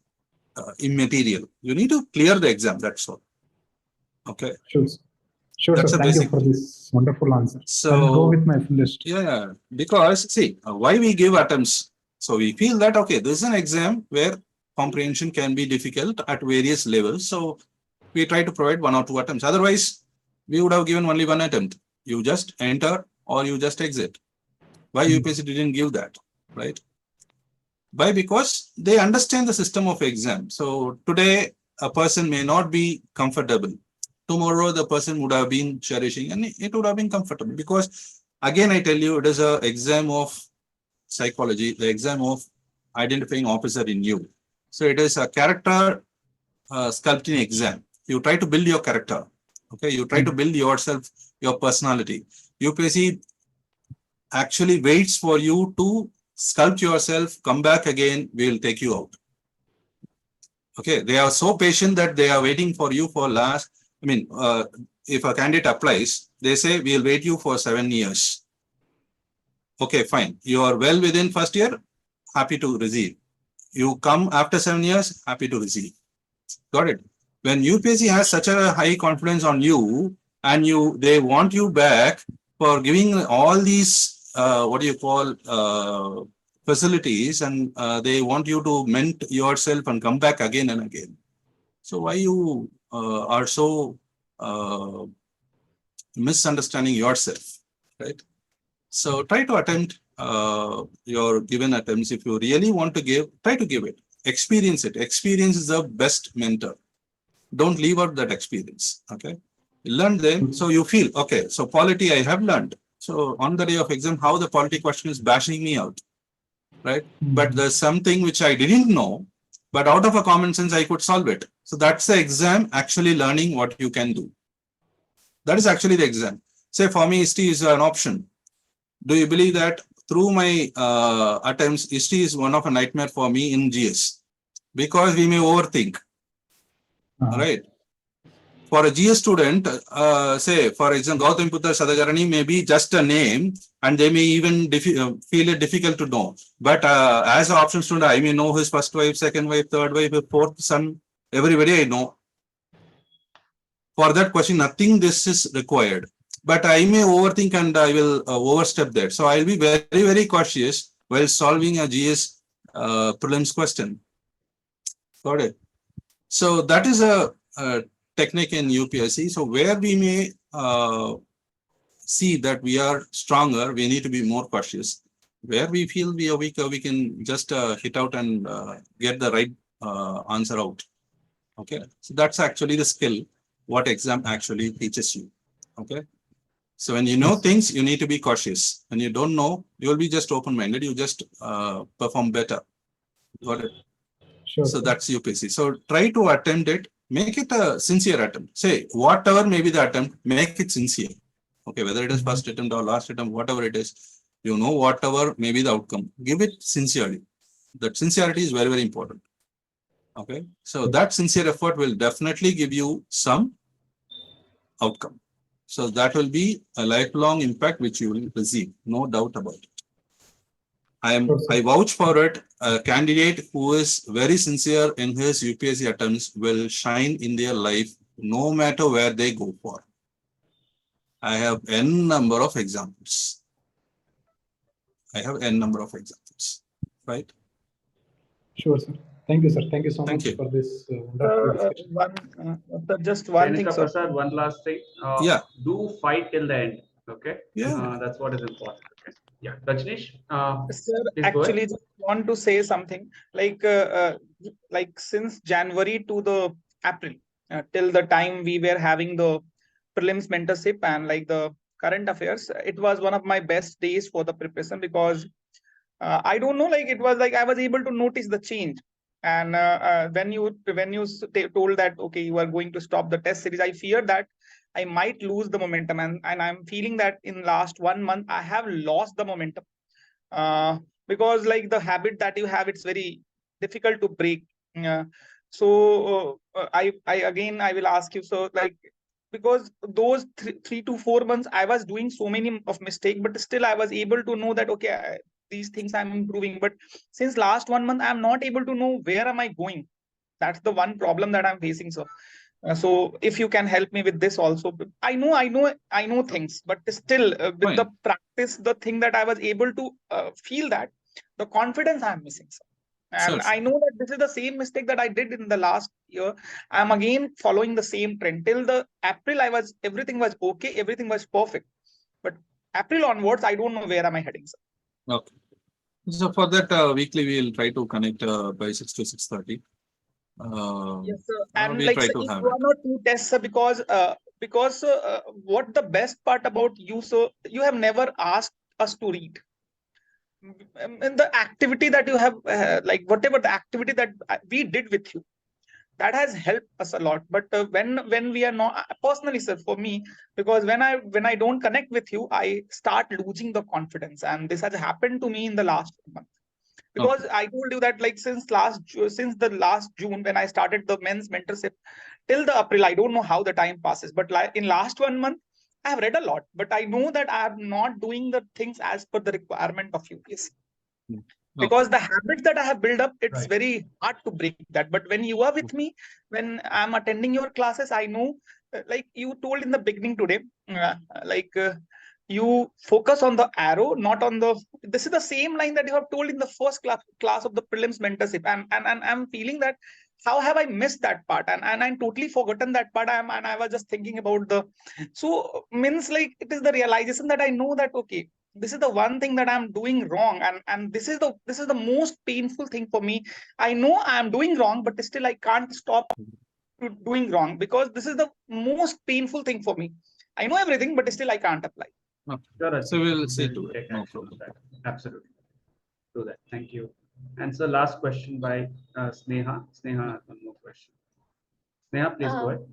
immaterial. You need to clear the exam, that's all. Okay. Sure. Sure, That's sir. a Thank you basic for thing. this wonderful answer. So I'll go with my fullest. yeah, because see, why we give attempts. So we feel that, okay, this is an exam where comprehension can be difficult at various levels. So we try to provide 1 or 2 attempts. Otherwise, we would have given only 1 attempt. You just enter or you just exit. Why UPSC didn't give that, right? Why? Because they understand the system of exam. So today, a person may not be comfortable. Tomorrow, the person would have been cherishing and it would have been comfortable. Because again, I tell you, it is an exam of psychology, the exam of identifying officer in you. So it is a character sculpting exam. You try to build your character. Okay, you try to build yourself, your personality. UPSC actually waits for you to sculpt yourself, come back again, we will take you out. Okay, they are so patient that they are waiting for you for last, I mean, if a candidate applies, they say, we'll wait you for 7 years. Okay, fine. You are well within first year, happy to receive. You come after 7 years, happy to receive. Got it? When UPSC has such a high confidence on you and they want you back for giving all these, what do you call, facilities, and they want you to ment yourself and come back again and again. So why you are so misunderstanding yourself, right? So try to attempt your given attempts. If you really want to give, try to give it. Experience it. Experience is the best mentor. Don't leave out that experience. Okay. Learn them. So you feel, okay, so polity I have learned. So on the day of exam, how the polity question is bashing me out. Right? But there's something which I didn't know, but out of a common sense, I could solve it. So that's the exam, actually learning what you can do. That is actually the exam. Say for me, history is an option. Do you believe that through my attempts, history is one of a nightmare for me in GS? Because we may overthink, right? For a GS student, say, for example, Gautam Putra Sadagarani may be just a name and they may even feel it difficult to know. But as an option student, I may know his first wife, second wife, third wife, fourth son, everybody I know. For that question, nothing this is required. But I may overthink and I will overstep that. So I'll be very, very cautious while solving a GS prelims question. Got it? So that is a technique in UPSC. So where we may see that we are stronger, we need to be more cautious. Where we feel we are weaker, we can just hit out and get the right answer out. Okay, so that's actually the skill what exam actually teaches you. Okay, so when you know things, you need to be cautious. When you don't know, you will be just open-minded. You just perform better. Got it? Sure. So that's UPSC. So try to attempt it. Make it a sincere attempt. Say whatever may be the attempt, make it sincere. Okay, whether it is first attempt or last attempt, whatever it is, you know, whatever may be the outcome, give it sincerely. That sincerity is very, very important. Okay, so that sincere effort will definitely give you some outcome. So that will be a lifelong impact which you will receive, no doubt about it. I vouch for it. A candidate who is very sincere in his UPSC attempts will shine in their life no matter where they go for. I have n number of examples. Right? Sure, sir. Thank you, sir. Thank you so much for this wonderful discussion. Just one thing, sir. Prasad, one last thing. Yeah. Do fight till the end. Okay. Yeah. That's what is important. Okay. Yeah. Rajneesh, sir, actually just want to say something like since January to the April till the time we were having the prelims mentorship and like the current affairs, it was one of my best days for the preparation because I don't know, like it was like I was able to notice the change And when you told that, okay, you are going to stop the test series, I fear that I might lose the momentum, and I'm feeling that in last 1 month I have lost the momentum, because like the habit that you have, it's very difficult to break. So I again I will ask you, so like, because those 3 to 4 months I was doing so many of mistake, but still I was able to know that, okay, these things I'm improving. But since last 1 month, I'm not able to know where am I going. That's the one problem that I'm facing. So if you can help me with this also. I know things, but still with the practice, the thing that I was able to feel that the confidence I'm missing, sir. And I know that this is the same mistake that I did in the last year. I'm again following the same trend. Till the April, everything was okay, everything was perfect. But April onwards, I don't know where am I heading, sir. Okay. So for that, weekly we will try to connect by 6 to 6:30. Yes, sir. And we like, try sir, to if have you are not two tests, sir, because what the best part about you, so you have never asked us to read. And the activity that you have, like whatever the activity that we did with you, that has helped us a lot. But when we are not, personally, sir, for me, because when I don't connect with you, I start losing the confidence, and this has happened to me in the last month. Because Okay. I told you that, like, since the last June, when I started the men's mentorship till the April, I don't know how the time passes, but like in last 1 month, I have read a lot, but I know that I am not doing the things as per the requirement of UPSC. Because the habits that I have built up, it's very hard to break that. But when you are with me, when I'm attending your classes, I know, like you told in the beginning today, you focus on the arrow, not on the. This is the same line that you have told in the first class of the prelims mentorship, and I'm feeling that how have I missed that part, and I'm totally forgotten that part. And I was just thinking about the. So means like it is the realization that I know that, okay, this is the one thing that I'm doing wrong, and this is the most painful thing for me. I know I'm doing wrong, but still I can't stop doing wrong, because this is the most painful thing for me. I know everything, but still I can't apply. Okay. So we'll see to it. No problem. Absolutely. Do that. Thank you. And so last question by Sneha. Sneha, one more question. Sneha, please go ahead.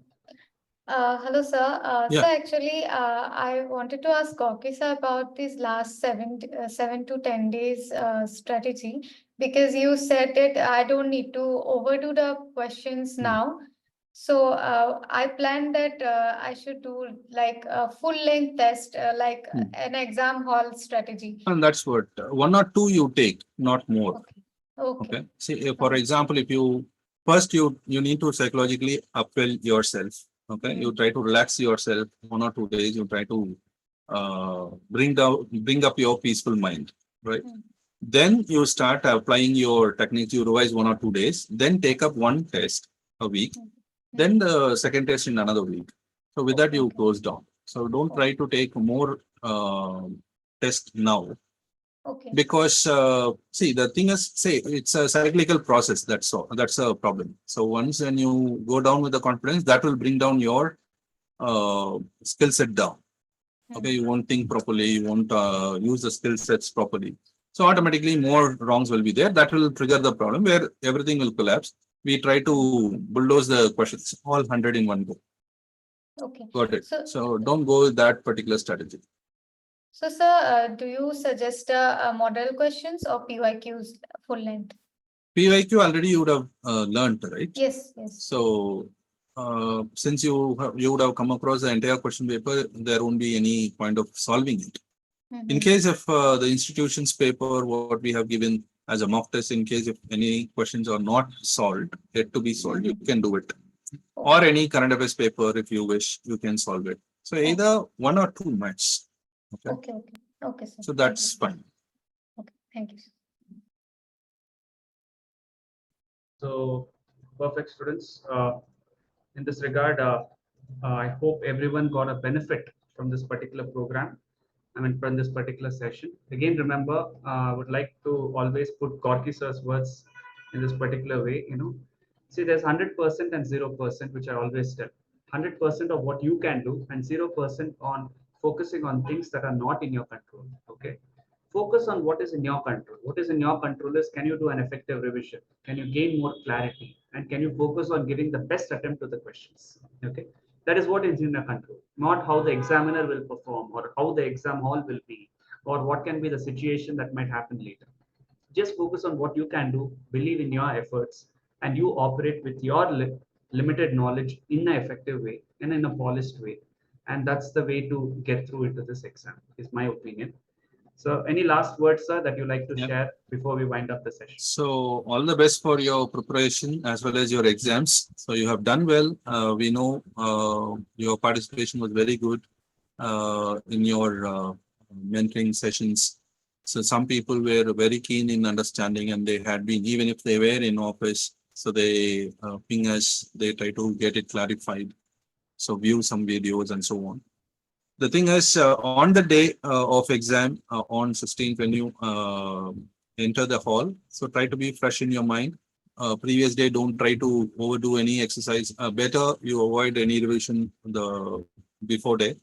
Hello, sir. Yeah. So actually, I wanted to ask Gorky sir about this last 7 to 10 days strategy, because you said that I don't need to overdo the questions now. So I planned that I should do like a full length test, like an exam hall strategy. And that's what 1 or 2 you take, not more. Okay. See, for example, if you first you need to psychologically upwell yourself. Okay, you try to relax yourself 1 or 2 days. You try to bring up your peaceful mind, right? Then you start applying your techniques. You revise 1 or 2 days. Then take up 1 test a week. Then the second test in another week. So with that you close down. So don't try to take more tests now. Because see, the thing is, say it's a cyclical process. That's a problem. So once when you go down with the confidence, that will bring down your skill set down. Okay, you won't think properly, you won't use the skill sets properly. So automatically more wrongs will be there. That will trigger the problem where everything will collapse. We try to bulldoze the questions, all 100 in one go. Okay. Got it. So don't go with that particular strategy. So, sir, do you suggest model questions or PYQs full length? PYQ already you would have learned, right? Yes. So since you would have come across the entire question paper, there won't be any point of solving it. In case of the institution's paper, what we have given as a mock test, in case if any questions are not solved, yet to be solved, you can do it. Or any current affairs paper, if you wish, you can solve it. So either 1 or 2 max. Okay, sir. So that's fine. Okay, thank you. So perfect, students. In this regard, I hope everyone got a benefit from this particular program. I mean, from this particular session. Again, remember, I would like to always put Gorky Sir's words in this particular way. See, there's 100% and 0%, which I always tell. 100% of what you can do, and 0% on focusing on things that are not in your control. Okay. focus on what is in your control. What is in your control is, can you do an effective revision? Can you gain more clarity? And can you focus on giving the best attempt to the questions? Okay. That is what is in your control, not how the examiner will perform or how the exam hall will be or what can be the situation that might happen later. Just focus on what you can do, believe in your efforts, and you operate with your limited knowledge in an effective way and in a polished way. And that's the way to get through into this exam, is my opinion. So, any last words, sir, that you like to Yeah. share before we wind up the session? So all the best for your preparation as well as your exams. So you have done well. We know your participation was very good in your mentoring sessions. So some people were very keen in understanding, and they had been, even if they were in office, so they ping us, they try to get it clarified. So view some videos and so on. The thing is, on the day of exam on 16th, when you enter the hall, so try to be fresh in your mind. Previous day, don't try to overdo any exercise. Better you avoid any revision the before day,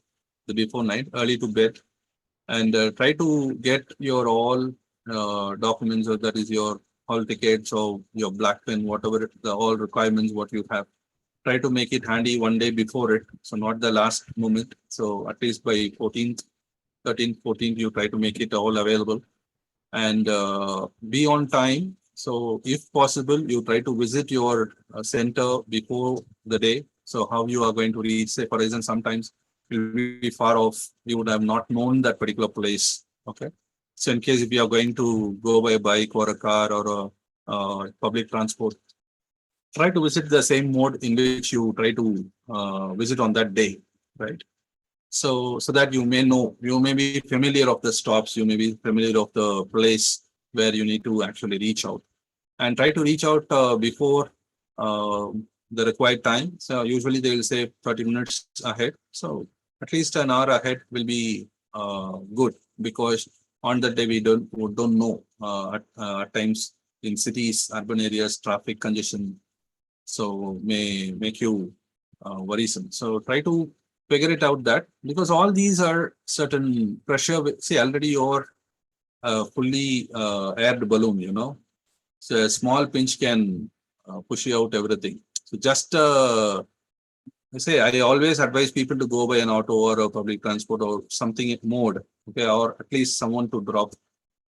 the before night, early to bed, and try to get your all documents, or that is your hall tickets or your black pen, whatever the all requirements what you have. Try to make it handy one day before it, so not the last moment. So at least by 14th, 13th, 14th, you try to make it all available and be on time. So if possible, you try to visit your center before the day. So how you are going to reach, say for example, sometimes you'll be far off, you would have not known that particular place. Okay. So in case if you are going to go by a bike or a car or a public transport, try to visit the same mode in which you try to visit on that day, right? So that you may know, you may be familiar of the stops, you may be familiar of the place where you need to actually reach out, and try to reach out before the required time. So usually they will say 30 minutes ahead. So at least an hour ahead will be good, because on that day we don't know at times in cities, urban areas, traffic congestion, so may make you worrisome. So try to figure it out, that because all these are certain pressure. See, already you're fully aired balloon, you know. So a small pinch can push you out everything. So just I say, I always advise people to go by an auto or a public transport or something mode, okay, or at least someone to drop.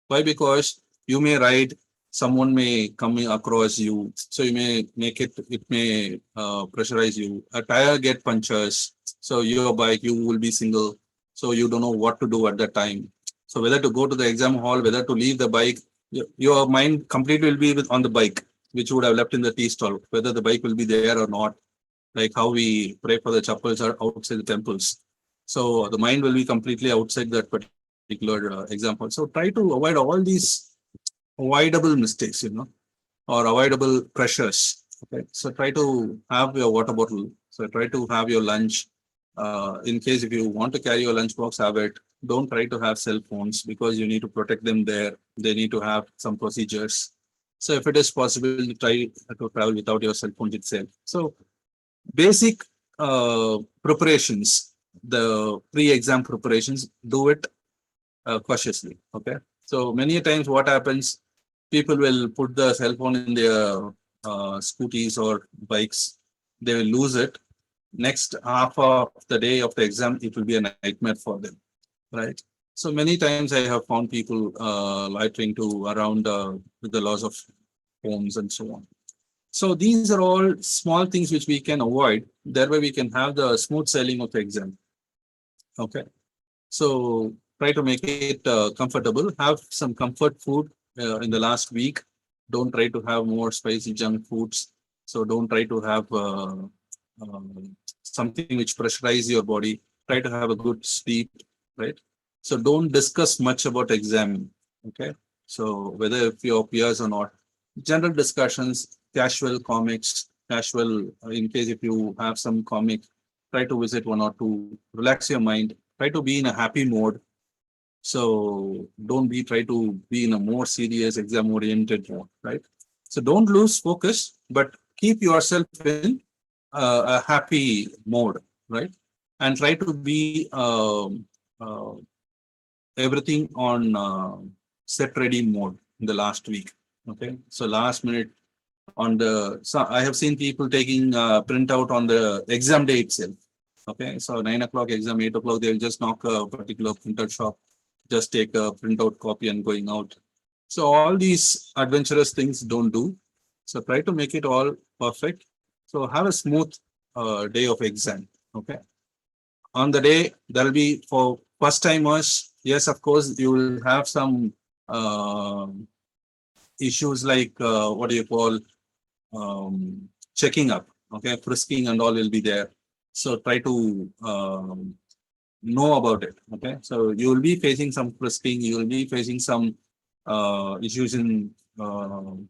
Why? Because you may ride, someone may come across you, so you may make it, it may pressurize you. A tire get punctures, so your bike, you will be single, so you don't know what to do at that time. So whether to go to the exam hall, whether to leave the bike, your mind completely will be on the bike, which you would have left in the tea stall, whether the bike will be there or not. Like how we pray for the chapels or outside the temples. So the mind will be completely outside that particular example. So try to avoid all these avoidable mistakes, you know, or avoidable pressures. Okay. So try to have your water bottle. So try to have your lunch. In case if you want to carry your lunch box, have it. Don't try to have cell phones, because you need to protect them there. They need to have some procedures. So if it is possible, try to travel without your cell phone itself. So basic preparations, the pre-exam preparations, do it cautiously. Okay. So many times what happens, people will put the cell phone in their scooties or bikes. They will lose it. Next half of the day of the exam, it will be a nightmare for them. Right. So many times I have found people loitering to around with the loss of phones and so on. So these are all small things which we can avoid. Thereby we can have the smooth sailing of the exam. Okay. So try to make it comfortable. Have some comfort food in the last week. Don't try to have more spicy junk foods. So don't try to have something which pressurize your body. Try to have a good sleep, right? So don't discuss much about exam. Okay. So whether if your peers or not, general discussions, casual comics, casual, in case if you have some comic, try to visit one or two, relax your mind, try to be in a happy mode. So don't be, try to be in a more serious exam oriented mode, right? So don't lose focus, but keep yourself in a happy mode, right? And try to be everything on set ready mode in the last week. Okay, so last minute on the, so I have seen people taking printout on the exam day itself. Okay, so 9 o'clock exam, 8 o'clock, they'll just knock a particular printer shop, just take a printout copy and going out. So all these adventurous things don't do. So try to make it all perfect. So have a smooth day of exam. Okay. On the day, there'll be for first timers. Yes, of course, you will have some issues like what do you call checking up. Okay, frisking and all will be there. So try to know about it. Okay, so you will be facing some frisking. You will be facing some issues in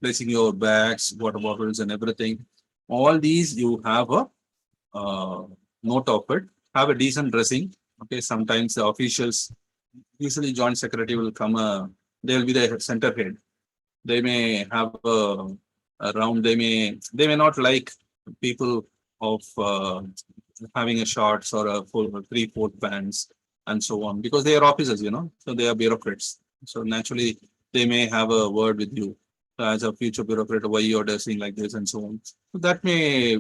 placing your bags, water bottles, and everything. All these you have a note of it. Have a decent dressing. Okay, sometimes the officials, usually joint secretary will come. They will be the center head. They may have a round. They may not like people of having a shorts or a full 3/4 pants and so on, because they are officers, so they are bureaucrats. So naturally, they may have a word with you as a future bureaucrat, why you're dressing like this and so on. So that may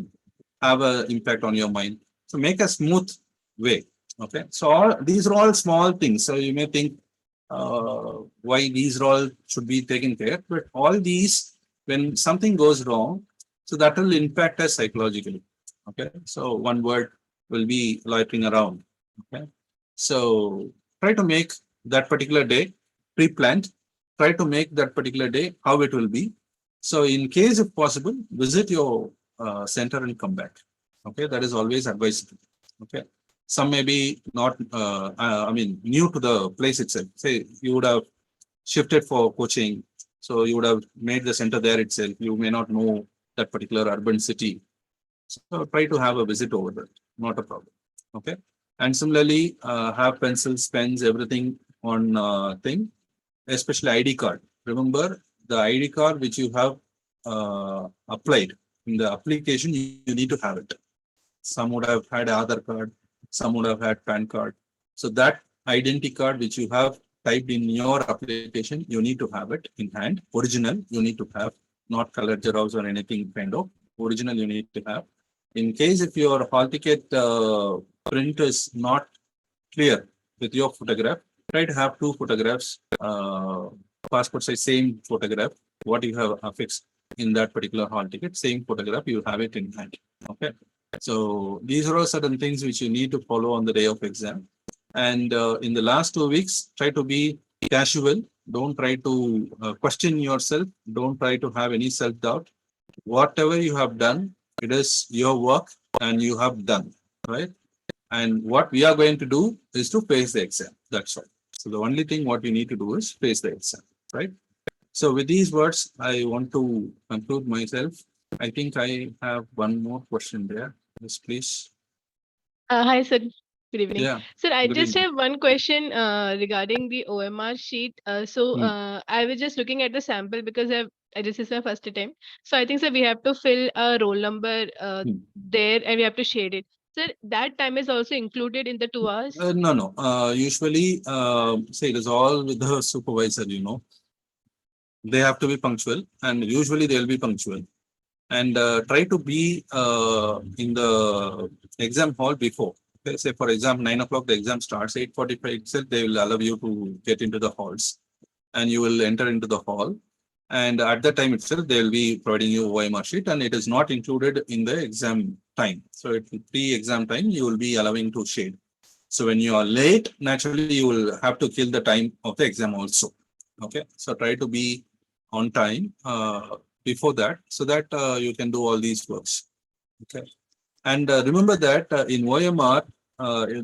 have an impact on your mind. So make a smooth way. Okay. So these are all small things. So you may think why these all should be taken care, but all these, when something goes wrong, so that will impact us psychologically. Okay. So one word will be loitering around. Okay. So try to make that particular day pre-planned. Try to make that particular day how it will be. So in case if possible, visit your center and come back. Okay, that is always advisable. Okay, some may be not, new to the place itself. Say you would have shifted for coaching, so you would have made the center there itself. You may not know that particular urban city. So try to have a visit over there, not a problem. Okay, and similarly, have pencils, pens, everything on thing, especially ID card. Remember the ID card which you have applied in the application, you need to have it. Some would have had Aadhaar card, some would have had PAN card. So that identity card which you have typed in your application, you need to have it in hand. Original, you need to have, not color xerox or anything kind of. Original, you need to have. In case if your hall ticket print is not clear with your photograph, try to have 2 photographs, passport size, same photograph, what you have affixed in that particular hall ticket, same photograph, you have it in hand. Okay. So these are all certain things which you need to follow on the day of exam. And in the last 2 weeks, try to be casual. Don't try to question yourself. Don't try to have any self-doubt. Whatever you have done, it is your work and you have done, right? And what we are going to do is to face the exam. That's all. So the only thing what we need to do is face the exam, right? So with these words, I want to conclude myself. I think I have one more question there. Yes, please. Hi, sir. Good evening. Yeah. Sir, I Good just evening. have one question regarding the OMR sheet. I was just looking at the sample because this is my first attempt. So I think, sir, we have to fill a roll number there and we have to shade it. Sir, that time is also included in the 2 hours? No. Usually, say it is all with the supervisor, They have to be punctual, and usually they'll be punctual. And try to be in the exam hall before. Okay, say for example, 9 o'clock the exam starts, 8:45 itself they will allow you to get into the halls, and you will enter into the hall. And at that time itself, they will be providing you OMR sheet, and it is not included in the exam time. So at pre-exam time, you will be allowing to shade. So when you are late, naturally you will have to kill the time of the exam also. Okay, so try to be on time before that, so that you can do all these works. Okay, and remember that in OMR,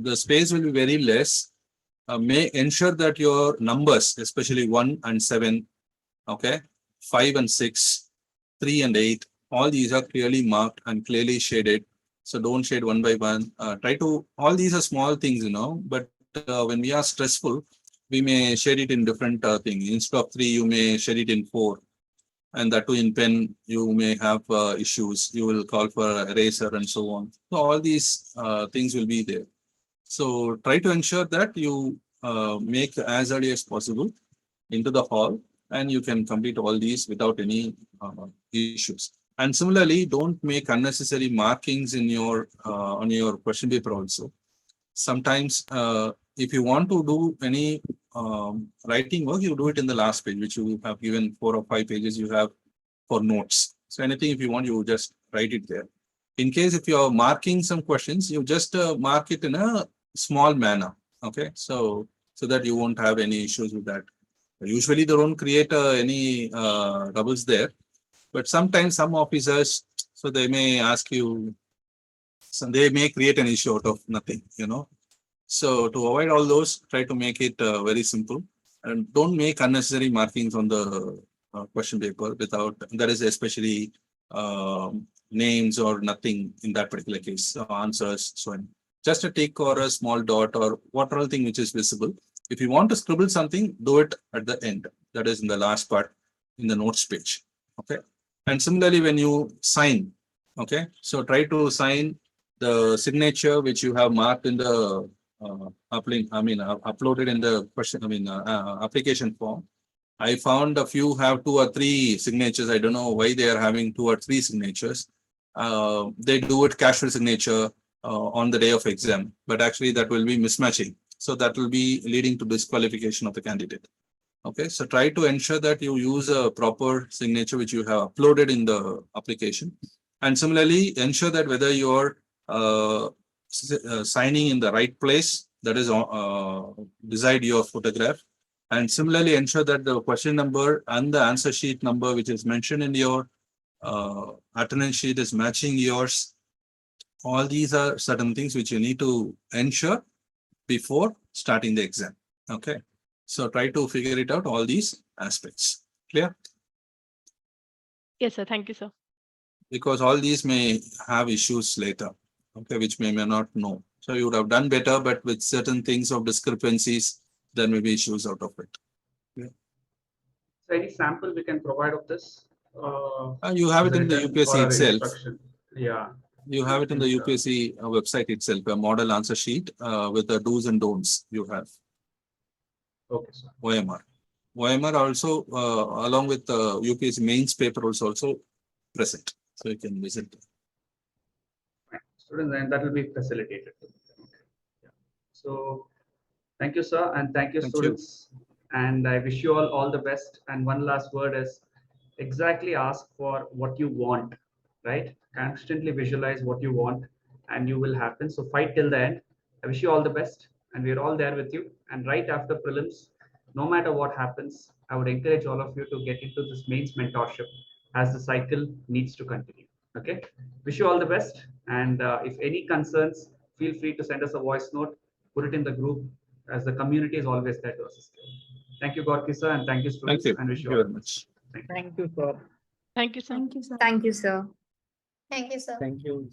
the space will be very less. May ensure that your numbers, especially 1 and 7, okay, 5 and 6, 3 and 8, all these are clearly marked and clearly shaded. So don't shade one by one. Try to, all these are small things, but when we are stressful, we may shade it in different things. Instead of 3, you may shade it in 4. And that too in pen, you may have issues. You will call for eraser and so on. So all these things will be there. So try to ensure that you make as early as possible into the hall, and you can complete all these without any issues. And similarly, don't make unnecessary markings in your on your question paper also. Sometimes if you want to do any writing work, you do it in the last page, which you have given 4 or 5 pages you have for notes. So anything, if you want, you just write it there. In case if you are marking some questions, you just mark it in a small manner. Okay, so that you won't have any issues with that. Usually they don't create any troubles there, but sometimes some officers, so they may ask you, so they may create an issue out of nothing, you know. So to avoid all those, try to make it very simple, and don't make unnecessary markings on the question paper without, that is especially names or nothing in that particular case, answers, so on. Just a tick or a small dot or whatever thing which is visible. If you want to scribble something, do it at the end. That is in the last part in the notes page. Okay. And similarly, when you sign, okay, so try to sign the signature which you have marked in the uploaded in the question, application form. I found a few have 2 or 3 signatures. I don't know why they are having 2 or 3 signatures. They do it casual signature on the day of exam, but actually that will be mismatching. So that will be leading to disqualification of the candidate. Okay, so try to ensure that you use a proper signature which you have uploaded in the application. And similarly, ensure that whether you're signing in the right place, that is beside your photograph. And similarly, ensure that the question number and the answer sheet number which is mentioned in your attendance sheet is matching yours. All these are certain things which you need to ensure before starting the exam. Okay, so try to figure it out, all these aspects. Clear? Yes, sir. Thank you, sir. Because all these may have issues later, okay, which may not know. So you would have done better, but with certain things of discrepancies, there may be issues out of it. Yeah. So any sample we can provide of this? You have it in the UPSC itself. Instruction. Yeah. You have it in the UPSC website itself, a model answer sheet with the do's and don'ts you have. Okay, sir. OMR. OMR also, along with the UPSC mains paper also present. So you can visit. Students, and that will be facilitated. Yeah. So thank you, sir, and thank you, students. And I wish you all the best. And one last word is exactly ask for what you want, right? Constantly visualize what you want and you will happen. So fight till the end. I wish you all the best and we're all there with you. And right after prelims, no matter what happens, I would encourage all of you to get into this mains mentorship as the cycle needs to continue. Okay. Wish you all the best. And if any concerns, feel free to send us a voice note, put it in the group, as the community is always there to assist you. Thank you, Gorky sir, and thank you, students. Thank you. And wish you Thank you all very much. Thank you, sir. Thank you, sir. Thank you, sir. Thank you, sir. Thank you, sir. Thank you.